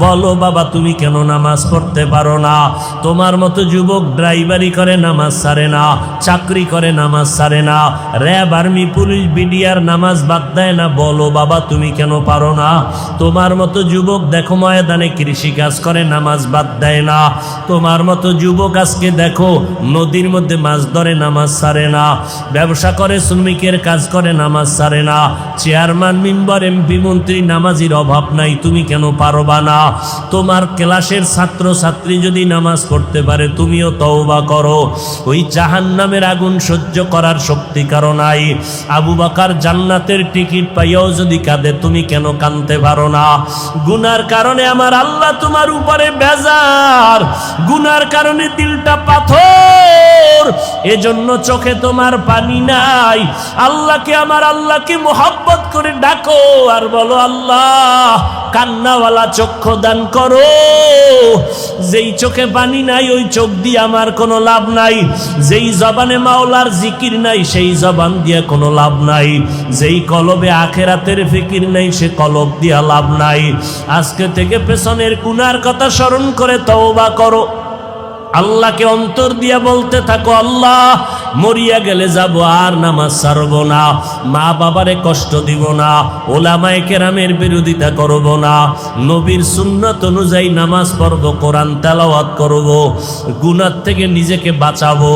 বলো বাবা তুমি কেন নামাজ পড়তে পারো না? তোমার মতো যুবক ড্রাইভারি করে নামাজ ছাড়ে না, চাকরি করে নামাজ ছাড়ে না, র্যাব আর্মি পুলিশ বিডিআর নামাজ বাদ দেয় না, বলো বাবা তুমি কেন পারো না? তোমার মতো যুবক দেখো ময়দানে কৃষি কাজ করে নামাজ বাদ দেয় না, তোমার মতো যুবক আজকে দেখো নদীর মধ্যে মাছ ধরে নামাজ ছাড়ে না, ব্যবসা করে শ্রমিকের কাজ করে নামাজ ছাড়ে না, চেয়ারম্যান মেম্বার এমপি মন্ত্রী নামাজির অভাব নাই, তুমি কেন পারবা না? তোমার ক্লাসের ছাত্র ছাত্রী যদি নামাজ পড়তে পারে, তুমিও তওবা করো। ওই জাহান্নামের আগুন সহ্য করার শক্তি কারো নাই। আবু বকর জান্নাতের টিকিট পাইয়াও যদি কাঁদে, তুমি কেন কাঁদতে পারো না? গুনার কারণে আমার আল্লাহ তোমার উপরে বেজার, গুনার কারণে দিলটা পাথর, এজন্য চোখে তোমার পানি নাই। আল্লাহকে, আমার আল্লাহকে মোহাব্বত করে ডাকো আর বলো, আল্লাহ কান্নাওয়ালা চক্ষু দান করো। যেই চোখে পানি নাই ওই চোখ দিয়ে আমার কোনো লাভ নাই, যেই জবানে মাওলার জিকির নাই সেই জবান দিয়ে কোনো লাভ নাই, যেই কলবে আখেরাতের ফিকির নাই সে কলব দিয়া লাভ নাই। আজকে থেকে পেছনের গুনার কথা স্মরণ করে তওবা করো। আল্লাহকে অন্তর দিয়া বলতে থাকো, আল্লাহ মরিয়া গেলে যাব আর নামাজ ছাড়ব না, মা বাবারে কষ্ট দিব না, ওলামায়ে কেরামের বিরোধিতা করব না, নবীর সুন্নাত অনুযায়ী নামাজ পড়ব, কোরআন তেলাওয়াত করব, গুনাহ থেকে নিজেকে বাঁচাবো।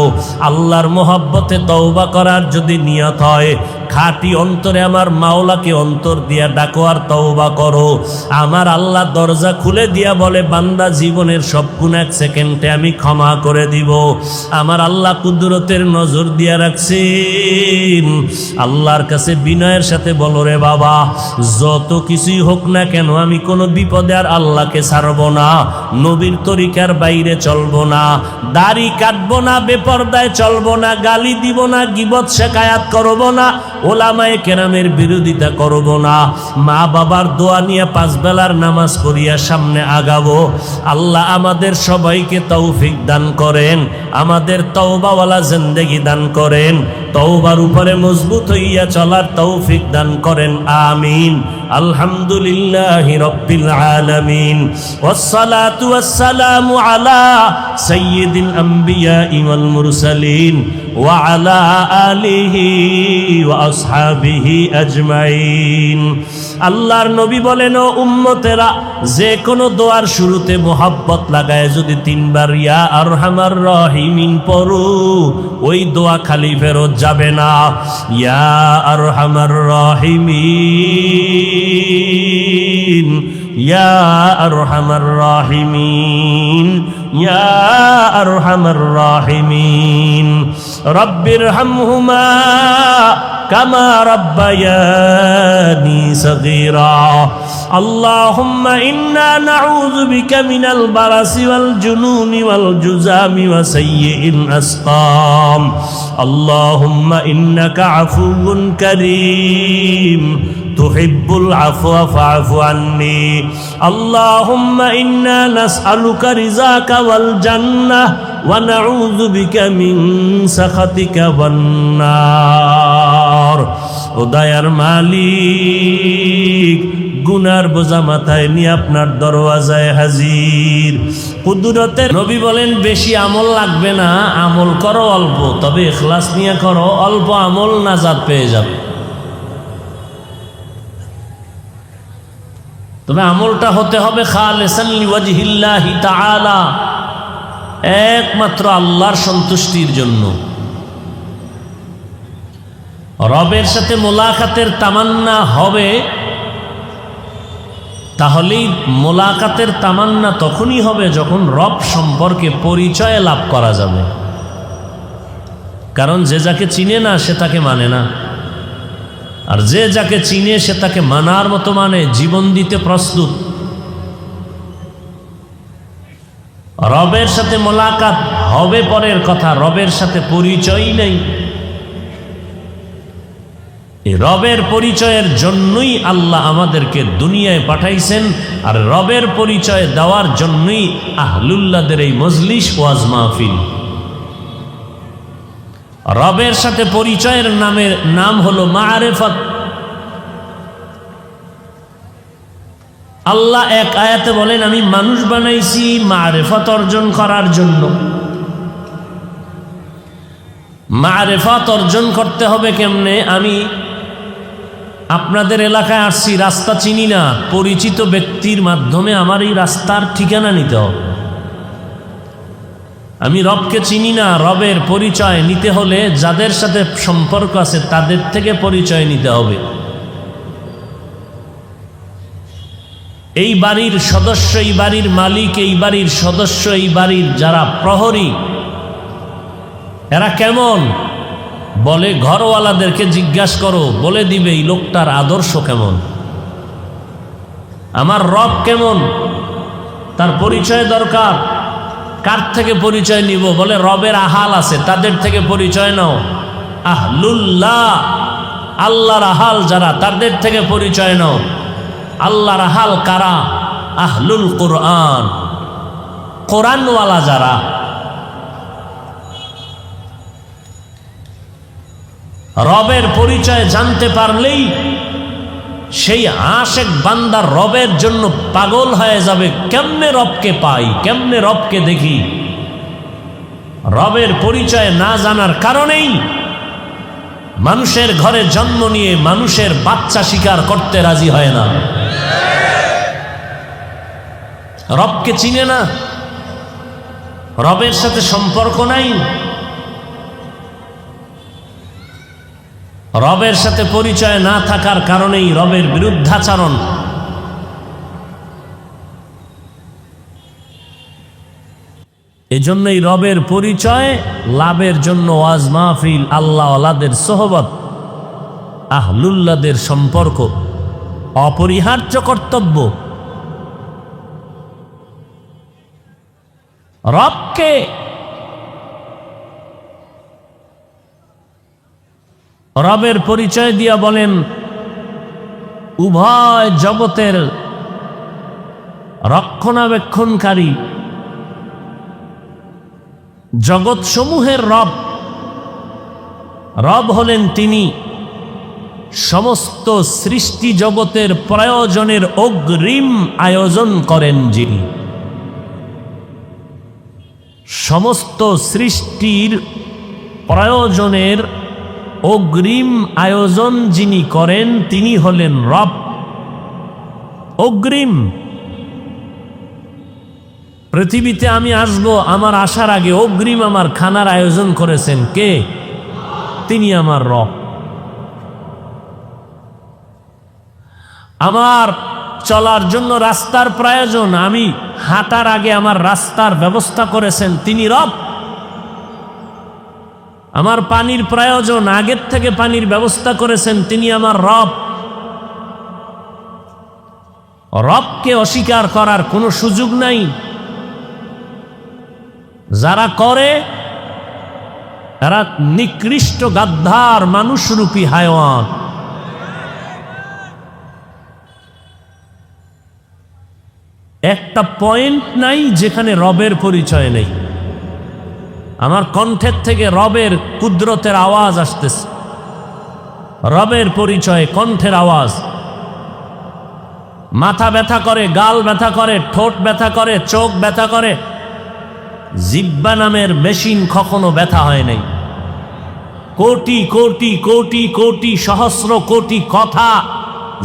আল্লাহর মহব্বতে তওবা করার যদি নিয়ত হয়, খাঁটি অন্তরে আমার মাওলাকে অন্তর দিয়া ডাকো আর তওবা করো। আমার আল্লাহ দরজা খুলে দিয়া বলে, বান্দা জীবনের সব গুনাহ 1 সেকেন্ডে আমি ক্ষমা করে দিব। আমার আল্লাহ কুদরতের নজর দিয়া রাখছেন। আল্লাহর কাছে বিনয়ের সাথে বলো, রে বাবা যত কিছুই হোক না কেন আমি কোনো বিপদে আর আল্লাহকে ছাড়বো না, নবীর তরিকার বাইরে চলবো না, দাড়ি কাটবো না, বেপরদায় চলবো না, গালি দিব না, গীবত শেখায়াত করবো না, ওলামায়ে কেরামের বিরোধিতা করব না, মা বাবার দোয়া নিয়ে 5 বেলার নামাজ পড়িয়া সামনে আগাবো। আল্লাহ আমাদের সবাইকে তৌফিক দান করেন, আমাদের তওবাওয়ালা জিন্দেগি দান করেন, তওবার উপরে মজবুত হইয়া চলার তৌফিক দান করেন, আমিন। আলহামদুলিল্লাহি রাব্বিল আলামিন, ওয়াসসালাতু ওয়াসসালামু আলা সাইয়্যিদিল আম্বিয়া ওয়াল মুরসালিন ওয়া আলা আলিহি ওয়া আসহাবিহি আজমাইন। আল্লাহর নবী বলেন, ও উম্মতেরা, যে কোনো দোয়ার শুরুতে মোহাব্বত লাগায় যদি 3 বার ইয়া আরহামার রাহিমিন পড়ো, ওই দোয়া খালি ফেরত যাবে না। ইয়া আরহামার রাহিমিন, ইয়া আরহামার রাহিমিন, ইয়া আরহামার রাহিমিন। রব্বিরহামহুমা কামা রাব্বায়ানি সগীরা। আল্লাহুম্মা ইন্না নাউযু বিকা মিনাল বারাসি ওয়াল জুনুনি ওয়াল জুযামি ওয়া সাইয়্যিল আসকাম। আল্লাহুম্মা ইন্নাকা আফুউন কারীম তুহিব্বুল আফওয়া ফা'ফু আন্নি। আল্লাহুম্মা ইন্না নাসআলুকা রিযাকা ওয়াল জান্নাহ ওয়া নাউযু বিকা মিন সাখাতিকা ওয়ান নার। ও দয়ার মালিক, গুনার বোঝা মাথায় নিয়ে আপনার দরওয়াজায় হাজির। কুদরতের নবী বলেন, বেশি আমল লাগবে না, আমল করো অল্প, তবে ইখলাস নিয়ে করো। অল্প আমল নাজাত পেয়ে যাবে। তবে আমলটা হতে হবে খালিসান লিওয়াজহিল্লাহি তাআলা, একমাত্র আল্লাহর সন্তুষ্টির জন্য। রবের সাথে মোলাকাতের তামান্না হবে, তাহলেই মোলাকাতের তামান্না তখনই হবে যখন রব সম্পর্কে পরিচয় লাভ করা যাবে। কারণ যে যাকে চিনে না সে তাকে মানে না, আর যে যাকে চিনে সে তাকে মানার মতো মানে, জীবন দিতে প্রস্তুত। রবের সাথে মোলাকাত হবে পরের কথা, রবের সাথে পরিচয়ই নেই। এই রবের পরিচয়ের জন্যই আল্লাহ আমাদেরকে দুনিয়ায় পাঠাইছেন, আর রবের পরিচয় দেওয়ার জন্যই আহলুল্লাহদের এই মজলিস ওয়াজ মাহফিল। রবের সাথে পরিচয়ের নাম হলো মারিফাত। আল্লাহ এক আয়াতে বলেন, আমি মানুষ বানাইছি মারিফাত অর্জন করার জন্য। মারিফাত অর্জন করতে হবে কেমনে? আমি আপনাদের এলাকায় আসছি, রাস্তা চিনি না, পরিচিত ব্যক্তির মাধ্যমে আমার এই রাস্তার ঠিকানা নিতে হবে। আমি রবকে চিনি না, রবের পরিচয় নিতে হলে যাদের সাথে সম্পর্ক আছে তাদের থেকে পরিচয় নিতে হবে। এই বাড়ির সদস্য, এই বাড়ির মালিক, এই বাড়ির সদস্য, এই বাড়ির যারা প্রহরী, এরা কেমন? বলে ঘরওয়ালাদেরকে জিজ্ঞাসা করো, বলে দিবে এই লোকটার আদর্শ কেমন। আমার রব কেমন, তার পরিচয় দরকার। কার থেকে পরিচয় নিব? বলে রবের আহাল আছে, তাদের থেকে পরিচয় নাও। আহলুল্লাহ, আল্লাহর আহাল যারা, তাদের থেকে পরিচয় নাও। আল্লাহর আহাল কারা? আহলুল কুরআন, কোরআনওয়ালা যারা। রবের পরিচয় জানতে পারলেই সেই আশেক বান্দা রবের জন্য পাগল হয়ে যাবে। কেমনে রবকে পাই, কেমনে রবকে দেখি? রবের পরিচয় না জানার কারণেই মানুষের ঘরে জন্ম নিয়ে মানুষের বাচ্চা শিকার করতে রাজি হয় না। রবকে চিনে না, রবের সাথে সম্পর্ক নাই, রবের সাথে পরিচয় না থাকার কারণেই রবের বিরুদ্ধাচরণ। এজন্যই রবের পরিচয় লাভের জন্য ওয়াজ মাহফিল, আল্লাহওয়ালাদের সোহবত, আহলুল্লাহদের সম্পর্ক অপরিহার্য কর্তব্য। রবকে রবের পরিচয় দিয়া বলেন, উভয় জগতের রক্ষণাবেক্ষণকারী, জগৎ সমূহের রব। রব হলেন তিনি সমস্ত সৃষ্টি জগতের প্রয়োজনের অগ্রিম আয়োজন করেন যিনি। সমস্ত সৃষ্টির প্রয়োজনের অগ্রিম আয়োজন যিনি করেন তিনি হলেন রব। অগ্রিম। পৃথিবীতে আমি আসব, আমার আসার আগে অগ্রিম আমার খানার আয়োজন করেছেন কে? তিনি আমার রব। আমার চলার জন্য রাস্তার প্রয়োজন, আমি হাঁটার আগে আমার রাস্তার ব্যবস্থা করেছেন তিনি রব। আমার পানির প্রয়োজন, আগের থেকে পানির ব্যবস্থা করেছেন তিনি আমার রব। রবকে অস্বীকার করার কোনো সুযোগ নাই। যারা করে এরা নিকৃষ্ট গাদ্দার, মানুষরূপী হায়ওয়ান। একটা পয়েন্ট নাই যেখানে রবের পরিচয় নেই। আমার কণ্ঠের থেকে রবের কুদরতের আওয়াজ আসতেছে, রবের পরিচয় কণ্ঠের আওয়াজ। মাথা ব্যথা করে, গাল ব্যথা করে, ঠোঁট ব্যথা করে, চোখ ব্যথা করে, জিহ্বা নামের মেশিন কখনো ব্যথা হয় নাই। কোটি কোটি কোটি কোটি সহস্র কোটি কথা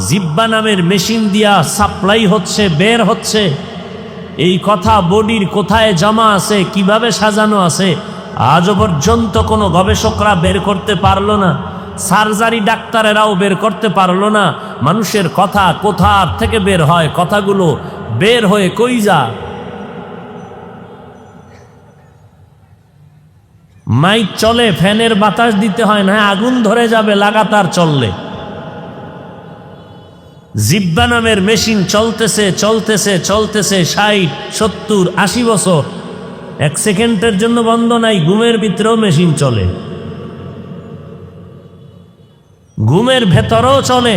জিহ্বা নামের মেশিন দিয়া সাপ্লাই হচ্ছে, বের হচ্ছে। এই কথা বডির কোথায় জমা আছে, কিভাবে সাজানো আছে, আজও পর্যন্ত কোনো গবেষকরা বের করতে পারলো না। সার্জারি ডাক্তারেরাও বের করতে পারলো না মানুষের কথা কোথা থেকে বের হয়, কথাগুলো বের হয়ে কই যায়। মাইক চলে, ফ্যানের বাতাস দিতে হয় না, আগুন ধরে যাবে লাগাতার চললে। জিহ্বা নামের মেশিন চলতেছে চলতেছে চলতেছে 60, 70, 80 বছর, এক সেকেন্ডের জন্য বন্ধ নাই। ঘুমের ভিতরেও মেশিন চলে, ঘুমের ভেতরেও চলে।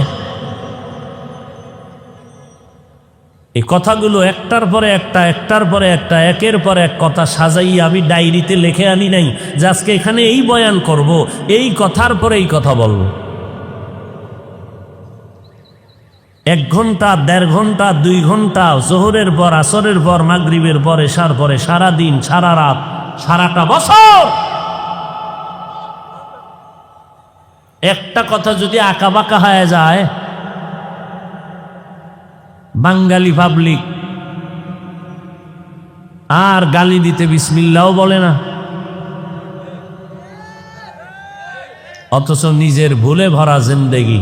এই কথাগুলো একটার পরে একটা, একটার পরে একটা, একের পর এক কথা সাজাইয়া আমি ডায়েরিতে লিখে আনি নাই যে আজকে এখানে এই বয়ান করব, এই কথার পরে এই কথা বলব। 1 ঘন্টা, 1.5 ঘন্টা, 2 ঘন্টা, জোহরের পর, আসরের পর, মাগরিবের পর, এশার পরে, সারা দিন, সারা রাত, সারাটা বছর একটা কথা যদি আঁকাবাঁকা হয়ে যায়, বাঙালি পাবলিক আর গালি দিতে বিসমিল্লাও বলে না, অথচ নিজের ভুলে ভরা জিন্দেগি।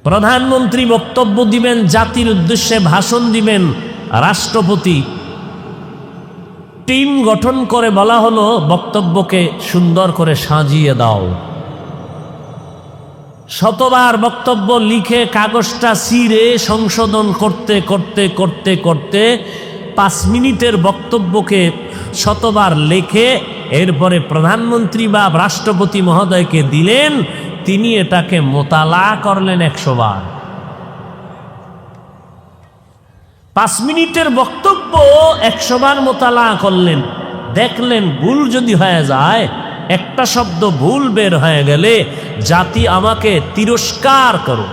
প্রধানমন্ত্রী বক্তব্য দিবেন, জাতির উদ্দেশ্যে ভাষণ দিবেন, রাষ্ট্রপতি টিম গঠন করে বলা হলো বক্তব্যকে সুন্দর করে সাজিয়ে দাও। শতবার বক্তব্য লিখে কাগজটা ছিঁড়ে সংশোধন করতে করতে করতে করতে 5 মিনিটের বক্তব্যকে শতবার লেখে এরপরে প্রধানমন্ত্রী বা রাষ্ট্রপতি মহোদয়কে দিলেন, তিনি এটাকে মোতালা করলেন 100 বার। 5 মিনিটের বক্তব্য 100 বার মোতালা করলেন। দেখলেন ভুল যদি হয়ে যায়, একটা শব্দ ভুল বের হয়ে গেলে জাতি আমাকে তিরস্কার করো।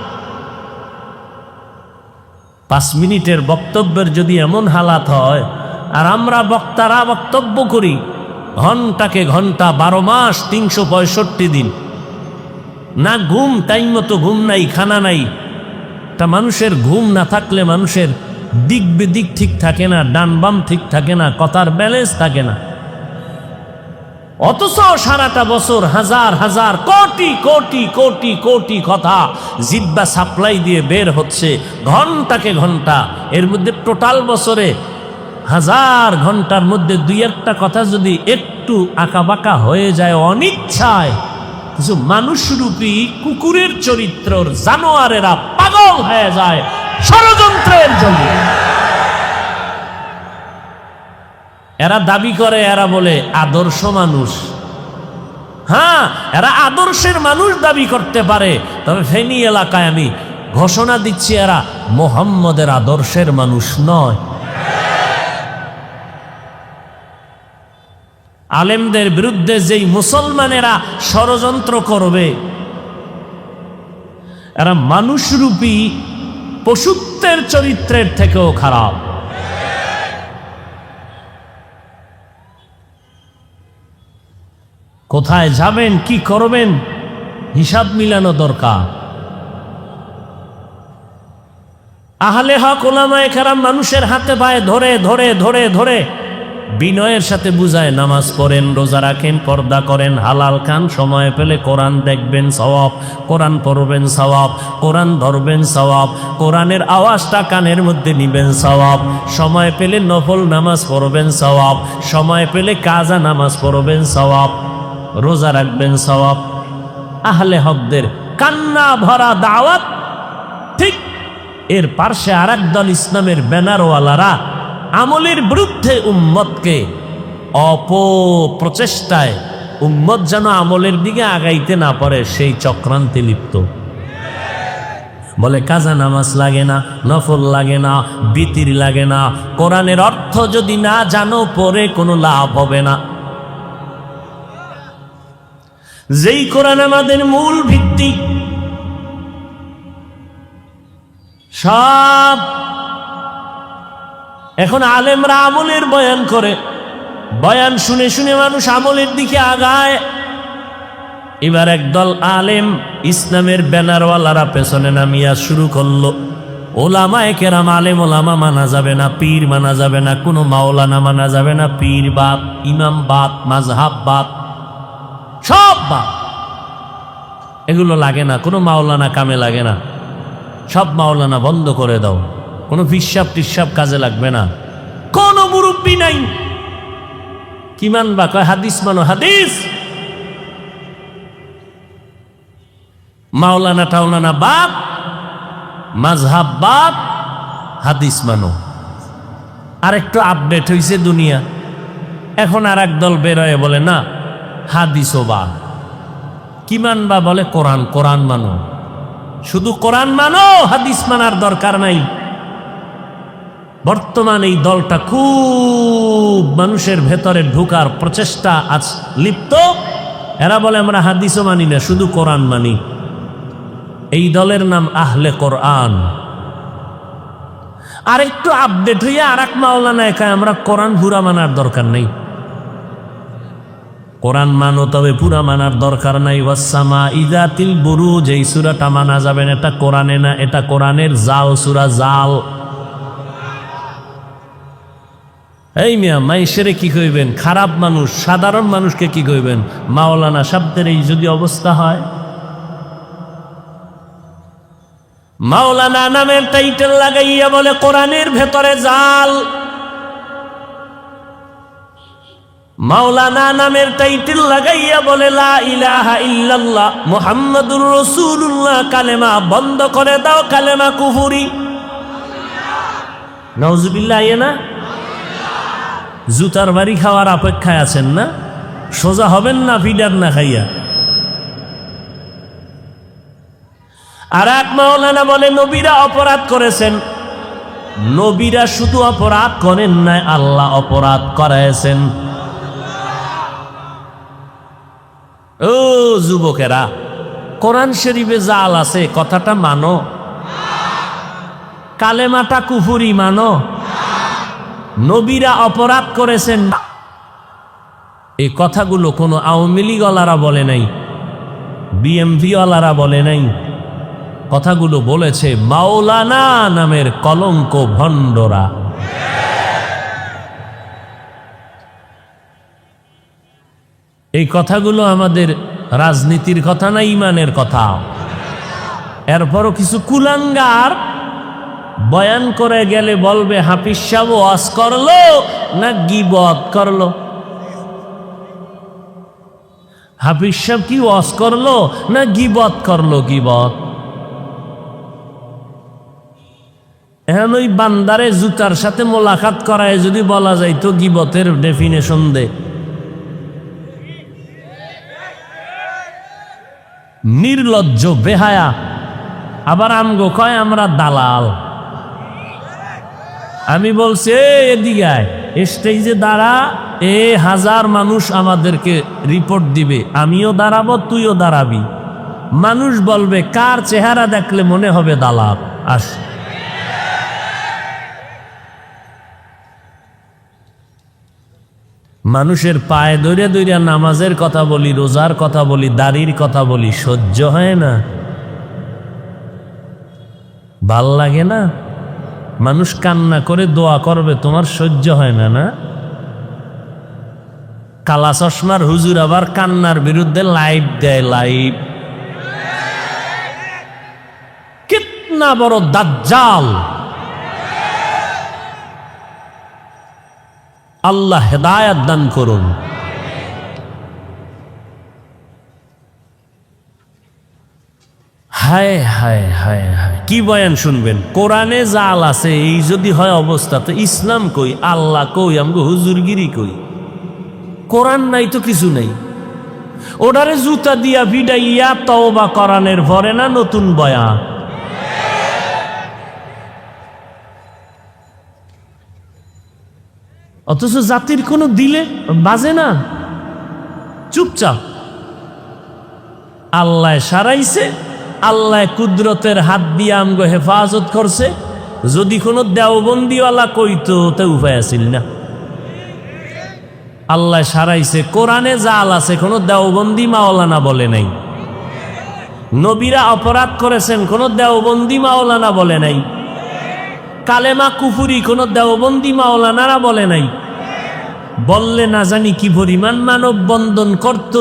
5 মিনিটের বক্তব্যের যদি এমন হালাত হয়, আর আমরা বক্তারা বক্তব্য করি ঘন্টাকে ঘন্টা, 12 মাস 365 দিন, না ঘুম, টাইম মতো ঘুম নাই, খানা নাই। তা মানুষের ঘুম না থাকলে মানুষের দিক বেদিক ঠিক থাকে না, ডান বাম ঠিক থাকে না, কথার ব্যালেন্স থাকে না। অথচ সারাটা বছর হাজার হাজার কোটি কোটি কোটি কোটি কথা জিহ্বা সাপ্লাই দিয়ে বের হচ্ছে ঘন্টাকে ঘন্টা। এর মধ্যে টোটাল বছরে 1000 ঘন্টার মধ্যে 2-1টা কথা যদি একটু আঁকাবাঁকা হয়ে যায় অনিচ্ছায়, কিছু মানুষরূপী কুকুরের চরিত্রর জানোয়ারেরা পাগল হয়ে যায় ষড়যন্ত্রের জন্য। এরা দাবি করে, এরা বলে আদর্শ মানুষ। হ্যাঁ, এরা আদর্শের মানুষ দাবি করতে পারে, তবে ফেনী এলাকায় আমি ঘোষণা দিচ্ছি এরা মোহাম্মদের আদর্শের মানুষ নয়। আলেমদের বিরুদ্ধে যেই মুসলমানেরা ষড়যন্ত্র করবে, এরা মানুষরূপী পশুত্বের চরিত্রের থেকেও খারাপ। কোথায় যাবেন, কি করবেন, হিসাব মিলানো দরকার। আহলে হক উলামায়ে কেরাম মানুষের হাতে পায়ে ধরে ধরে ধরে ধরে বিনয়ের সাথে বুঝায়, নামাজ পড়েন, রোজা রাখেন, পর্দা করেন, হালাল খান, সময় পেলে কোরআন দেখবেন সওয়াব, কোরআন পড়বেন সওয়াব, কোরআন ধরবেন সওয়াব, কোরআনের আওয়াজটা কানের মধ্যে নিবেন সওয়াব, সময় পেলে নফল নামাজ পড়বেন সওয়াব, সময় পেলে কাজা নামাজ পড়বেন সওয়াব, রোজা রাখবেন সওয়াব। আহলে হকদের কান্না ভরা দাওয়াত। ঠিক এর পার্শ্বে আরেক দল ইসলামের ব্যানারওয়ালারা আমলের বিরুদ্ধে উম্মতকে অপপ্রচেষ্টায় উম্মত যেন আমলের দিকে আগাইতে না পারে সেই চক্রান্তে লিপ্ত। বলে কাজা নামাজ লাগে না, নফল লাগে না, বিতির লাগে না, কোরআনের অর্থ যদি না জানো পরে কোনো লাভ হবে না। যেই কোরআন আমাদের মূল ভিত্তি, সব এখন আলেমরা আমলের বয়ান করে, বয়ান শুনে শুনে মানুষ আমলের দিকে আগায়। এবার একদল আলেম ইসলামের ব্যানারওয়ালারা পেছনে নামিয়া শুরু করলো, ওলামায়ে কেরাম, আলেম ওলামা মানা যাবে না, পীর মানা যাবে না, কোনো মাওলানা মানা যাবে না, পীর বাদ, ইমাম বাদ, মাযহাব বাদ, সব বাদ, এগুলো লাগে না, কোনো মাওলানা কামে লাগে না, সব মাওলানা বন্ধ করে দাও, কোনো ফিসাব টিসাব কাজে লাগবে না, কোনো মুরব্বী নাই। কি মানবা? কয় হাদিস মানো, হাদিস। মাওলানা টাওলানা বাদ, মাযহাব বাদ, হাদিস মানো। আর একটু আপডেট হয়েছে দুনিয়া, এখন আর এক দল বেরোয় বলে না হাদিসও বাদ। কি মানবা? বলে কোরআন, কোরআন মানো, শুধু কোরআন মানো, হাদিস মানার দরকার নাই। বর্তমান এই দলটা খুব মানুষের ভেতরে ঢুকার প্রচেষ্টা আজ লিপ্ত। এরা বলে আমরা হাদিসও মানি না, শুধু কোরআন মানি। এই দলের নাম আহলে কোরআন। আর একটু আপডেট হইয়া আর এক মাওলানা একা আমরা কোরআন পুরা মানার দরকার নেই। কোরআন মানো, তবে পুরা মানার দরকার নাই। ওয়াসসামা ইযাতিল বুরুজ, এই সূরাটা মানা যাবে না, এটা কোরআনে না, এটা কোরআনের জাল, সূরা জাল। এই মিয়া, মাইশেরে কি কইবেন? খারাপ মানুষ, সাধারণ মানুষকে কি কইবেন? মাওলানা শব্দের এই যদি অবস্থা হয়, মাওলানা নামের টাইটেল লাগাইয়া বলে কোরআনের ভেতরে জাল। মাওলানা নামের টাইটেল লাগাইয়া বলে লা ইলাহা ইল্লাল্লাহ মুহাম্মাদুর রাসূলুল্লাহ, কালেমা বন্ধ করে দাও, কালেমা কুফরি। নাউজুবিল্লাহ। না জুতার বাড়ি খাওয়ার অপেক্ষায় আছেন না? সোজা হবেন না ফিডার না খাইয়া। আর এক মাওলানা বলে নবীরা অপরাধ করেছেন। নবীরা শুধু অপরাধ করেন নাই, আল্লাহ অপরাধ করাইছেন। ও যুবকেরা, কোরআন শরীফে জাল আছে, কথাটা মানো। কালেমাটা কুফরি মানো। নবীরা অপরাধ করেছেন, এই কথাগুলো কোনো আওয়ামী লীগ ওয়ালারা বলে নাই, বিএমপি ওয়ালারা বলে নাই। কথাগুলো বলেছে মাওলানা নামের কলঙ্ক ভণ্ডরা। এই কথাগুলো আমাদের রাজনীতির কথা না, ইমানের কথা। এরপরও কিছু কুলাঙ্গার বয়ান করে গেলে বলবে হাফিজ সাহেব ওয়াজ করলো না গীবত করলো। হাফিজ সাহেব কি ওয়াজ করলো না গীবত করলো? গীবত। এখন ওই বান্দারে জুতার সাথে মোলাকাত করায় যদি বলা যায় তো গীবতের ডেফিনেশন দে। নির্লজ্জ, বেহায়া। আবার আমগো কয় আমরা দালাল। আমি বলছি এদিকে আয়, স্টেজে দাঁড়া, হাজার মানুষ আমাদেরকে রিপোর্ট দিবে, আমিও দাঁড়াবো, তুইও দাঁড়াবি। মানুষ বলবে কার চেহারা দেখলে মনে হবে দালাল। আস মানুষের পায়ে দৌড়ে দৌড়ে নামাজের কথা বলি, রোজার কথা বলি, দাড়ির কথা বলি, সহ্য হয় না, ভাল লাগে না? মানুষ কান্না করে দোয়া করবে, তোমার সহ্য হয় না? না, কালা চশমার হুজুর আবার কান্নার বিরুদ্ধে লাইভ দেয়, লাইভ। কিতনা বড় দাজ্জাল! আল্লাহ হেদায়েত দান করুন। হায় হায় হায় হায়, কি বয়ান শুনবেন? কোরআনে জাল আছে, এই যদি হয় অবস্থা, তো ইসলাম কই, আল্লাহ কই, আমগো হুজুরগিরি কই? কোরআন নাই তো কিছু নাই। ওটারে জুতা দিয়া ভিড়াইয়া তওবা কোরআনের ভরে না নতুন বয়ান। অথচ জাতির কোনো দিলে বাজে না, চুপচাপ। আল্লাহ সারাইছে, আল্লাহ কুদরতের হাত দিয়ে আমগো হেফাজত করছে। যদি কোনো দেওবন্দিওয়ালা কইতো তা উপায় আছিল না। আল্লাহ সারাইছে, কোরআনে জাল আছে, কোনো দেওবন্দি মাওলানা বলে নাই। নবীরা অপরাধ করেছেন, কোনো দেওবন্দি মাওলানা বলে নাই। কালেমা কুফুরি কোনো দেওবন্দি মাওলানারা বলে নাই। বললে না জানি কি পরিমাণ মানব বন্ধন করত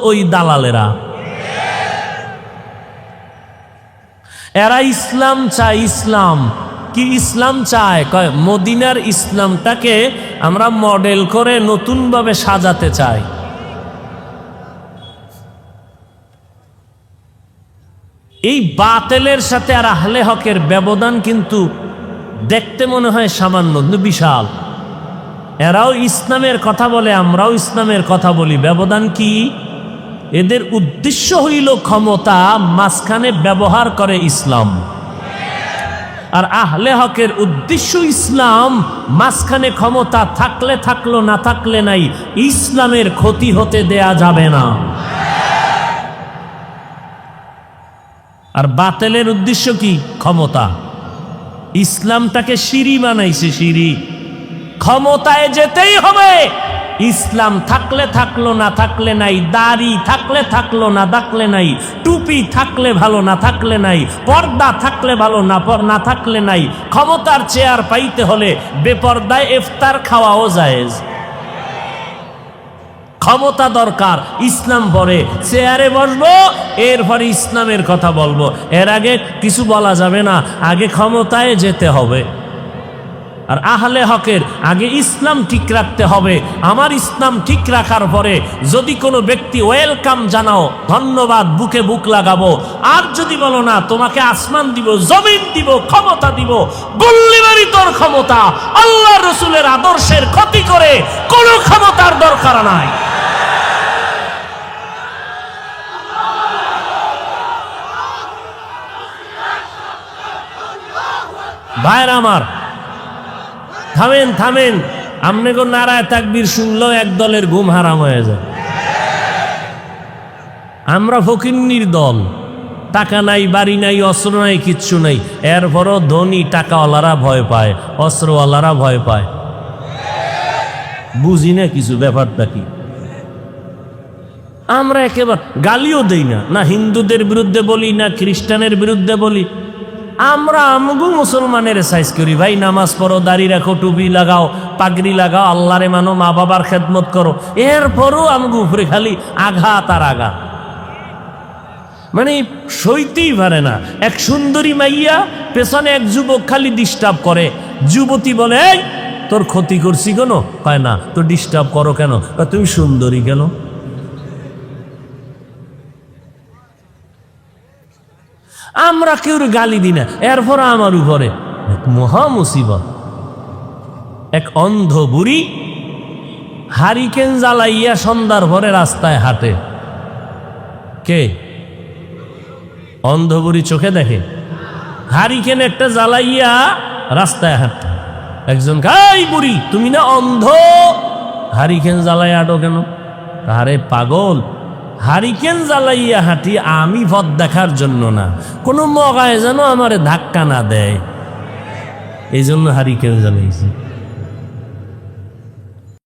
ওই দালালেরা। এরা ইসলাম চায়, ইসলাম কি ইসলাম চায়? কয় মদিনার ইসলামটাকে আমরা মডেল করে নতুনভাবে সাজাতে চাই। এই বাতিলের সাথে আর আহলে হকের ব্যবধান কিন্তু দেখতে মনে হয় সামান্য, কিন্তু বিশাল। এরাও ইসলামের কথা বলে, আমরাও ইসলামের কথা বলি, ব্যবধান কি? এদের উদ্দেশ্য হইল ক্ষমতা, মাঝখানে ব্যবহার করে ইসলাম। আর আহলে হকের উদ্দেশ্য ইসলাম, মাঝখানে ক্ষমতা থাকলে থাকলো, না থাকলে নাই, ইসলামের ক্ষতি হতে দেয়া যাবে না। আর বাতিলের উদ্দেশ্য কি? ক্ষমতা। ইসলামটাকে সিঁড়ি বানাইছে, সিঁড়ি। ক্ষমতায় যেতেই হবে, ইসলাম থাকলে থাকলো, না থাকলে নাই, দাড়ি থাকলে থাকলো, না থাকলে নাই, টুপি থাকলে ভালো, না থাকলে নাই, পর্দা থাকলে ভালো, না থাকলে নাই। ক্ষমতার চেয়ার পাইতে হলে বেপর্দায় ইফতার খাওয়াও জায়েজ। ক্ষমতা দরকার, ইসলাম পরে চেয়ারে বসবো, এরপরে ইসলামের কথা বলবো। এর আগে কিছু বলা যাবে না, আগে ক্ষমতায় যেতে হবে। আর আহলে হকের আগে ইসলাম ঠিক রাখতে হবে। আমার ইসলাম ঠিক রাখার পরে যদি কোনো ব্যক্তি ওয়েলকাম জানাও, ধন্যবাদ, বুকে বুক লাগাবো। আর যদি বলো না, তোমাকে আসমান দিব, জমিন দিব, ক্ষমতা দিব, গুল্লিবাড়ি তোর ক্ষমতা, আল্লাহ রসুলের আদর্শের ক্ষতি করে কোনো ক্ষমতার দরকার নাই। ভাইরা আমার, থামেন থামেন, আমনে গো নারায় তাকবীর শুনলেও এক দলের ঘুম হারাম হয়ে যায়। আমরা ফকিন্নির দল, টাকা নাই, বাড়ি নাই, অস্ত্র নাই, কিচ্ছু নাই, এরপরও ধনী টাকাওয়ালারা ভয় পায়, অস্ত্রওয়ালারা ভয় পায়। বুঝি না কিছু, ব্যাপারটা কি? আমরা একেবারে গালিও দেই না, না হিন্দুদের বিরুদ্ধে বলি, না খ্রিস্টানের বিরুদ্ধে বলি। আমরা আমগো মুসলমানের সাইজ করি, ভাই নামাজ পড়ো, দাড়ি রাখো, টুপি লাগাও, পাগড়ি লাগাও, আল্লাহরে মানো, মা বাবার খেদমত করো। এরপরও আমগো উপরে খালি আঘাত আর আঘাত, মানে সইতেই পারে না। এক সুন্দরী মাইয়া, পেছনে এক যুবক খালি ডিস্টার্ব করে। যুবতী বলে, এই তোর ক্ষতি করছি কেন? কয় না, তো ডিস্টার্ব করো কেন? তুমি সুন্দরী কেন? আমরা কেউ গালি দিই না, এরপর আমার উপরে এক মহা মুসিবত। এক অন্ধ বুড়ি হারিকেন জ্বালাইয়া সন্ধ্যার ভরে রাস্তায় হাঁটে। কে? অন্ধ বুড়ি চোখে দেখে, হারিকেন একটা জ্বালাইয়া রাস্তায় হাঁটে। একজন, এই বুড়ি তুমি না অন্ধ, হারিকেন জ্বালাই হাঁটো কেন? আরে পাগল, হারিকেন জ্বালাইয়া হাঁটি আমি পথ দেখার জন্য না, কোনো মগায় যেন আমারে ধাক্কা না দেয়, এই জন্য হারিকেন জ্বালাইছি।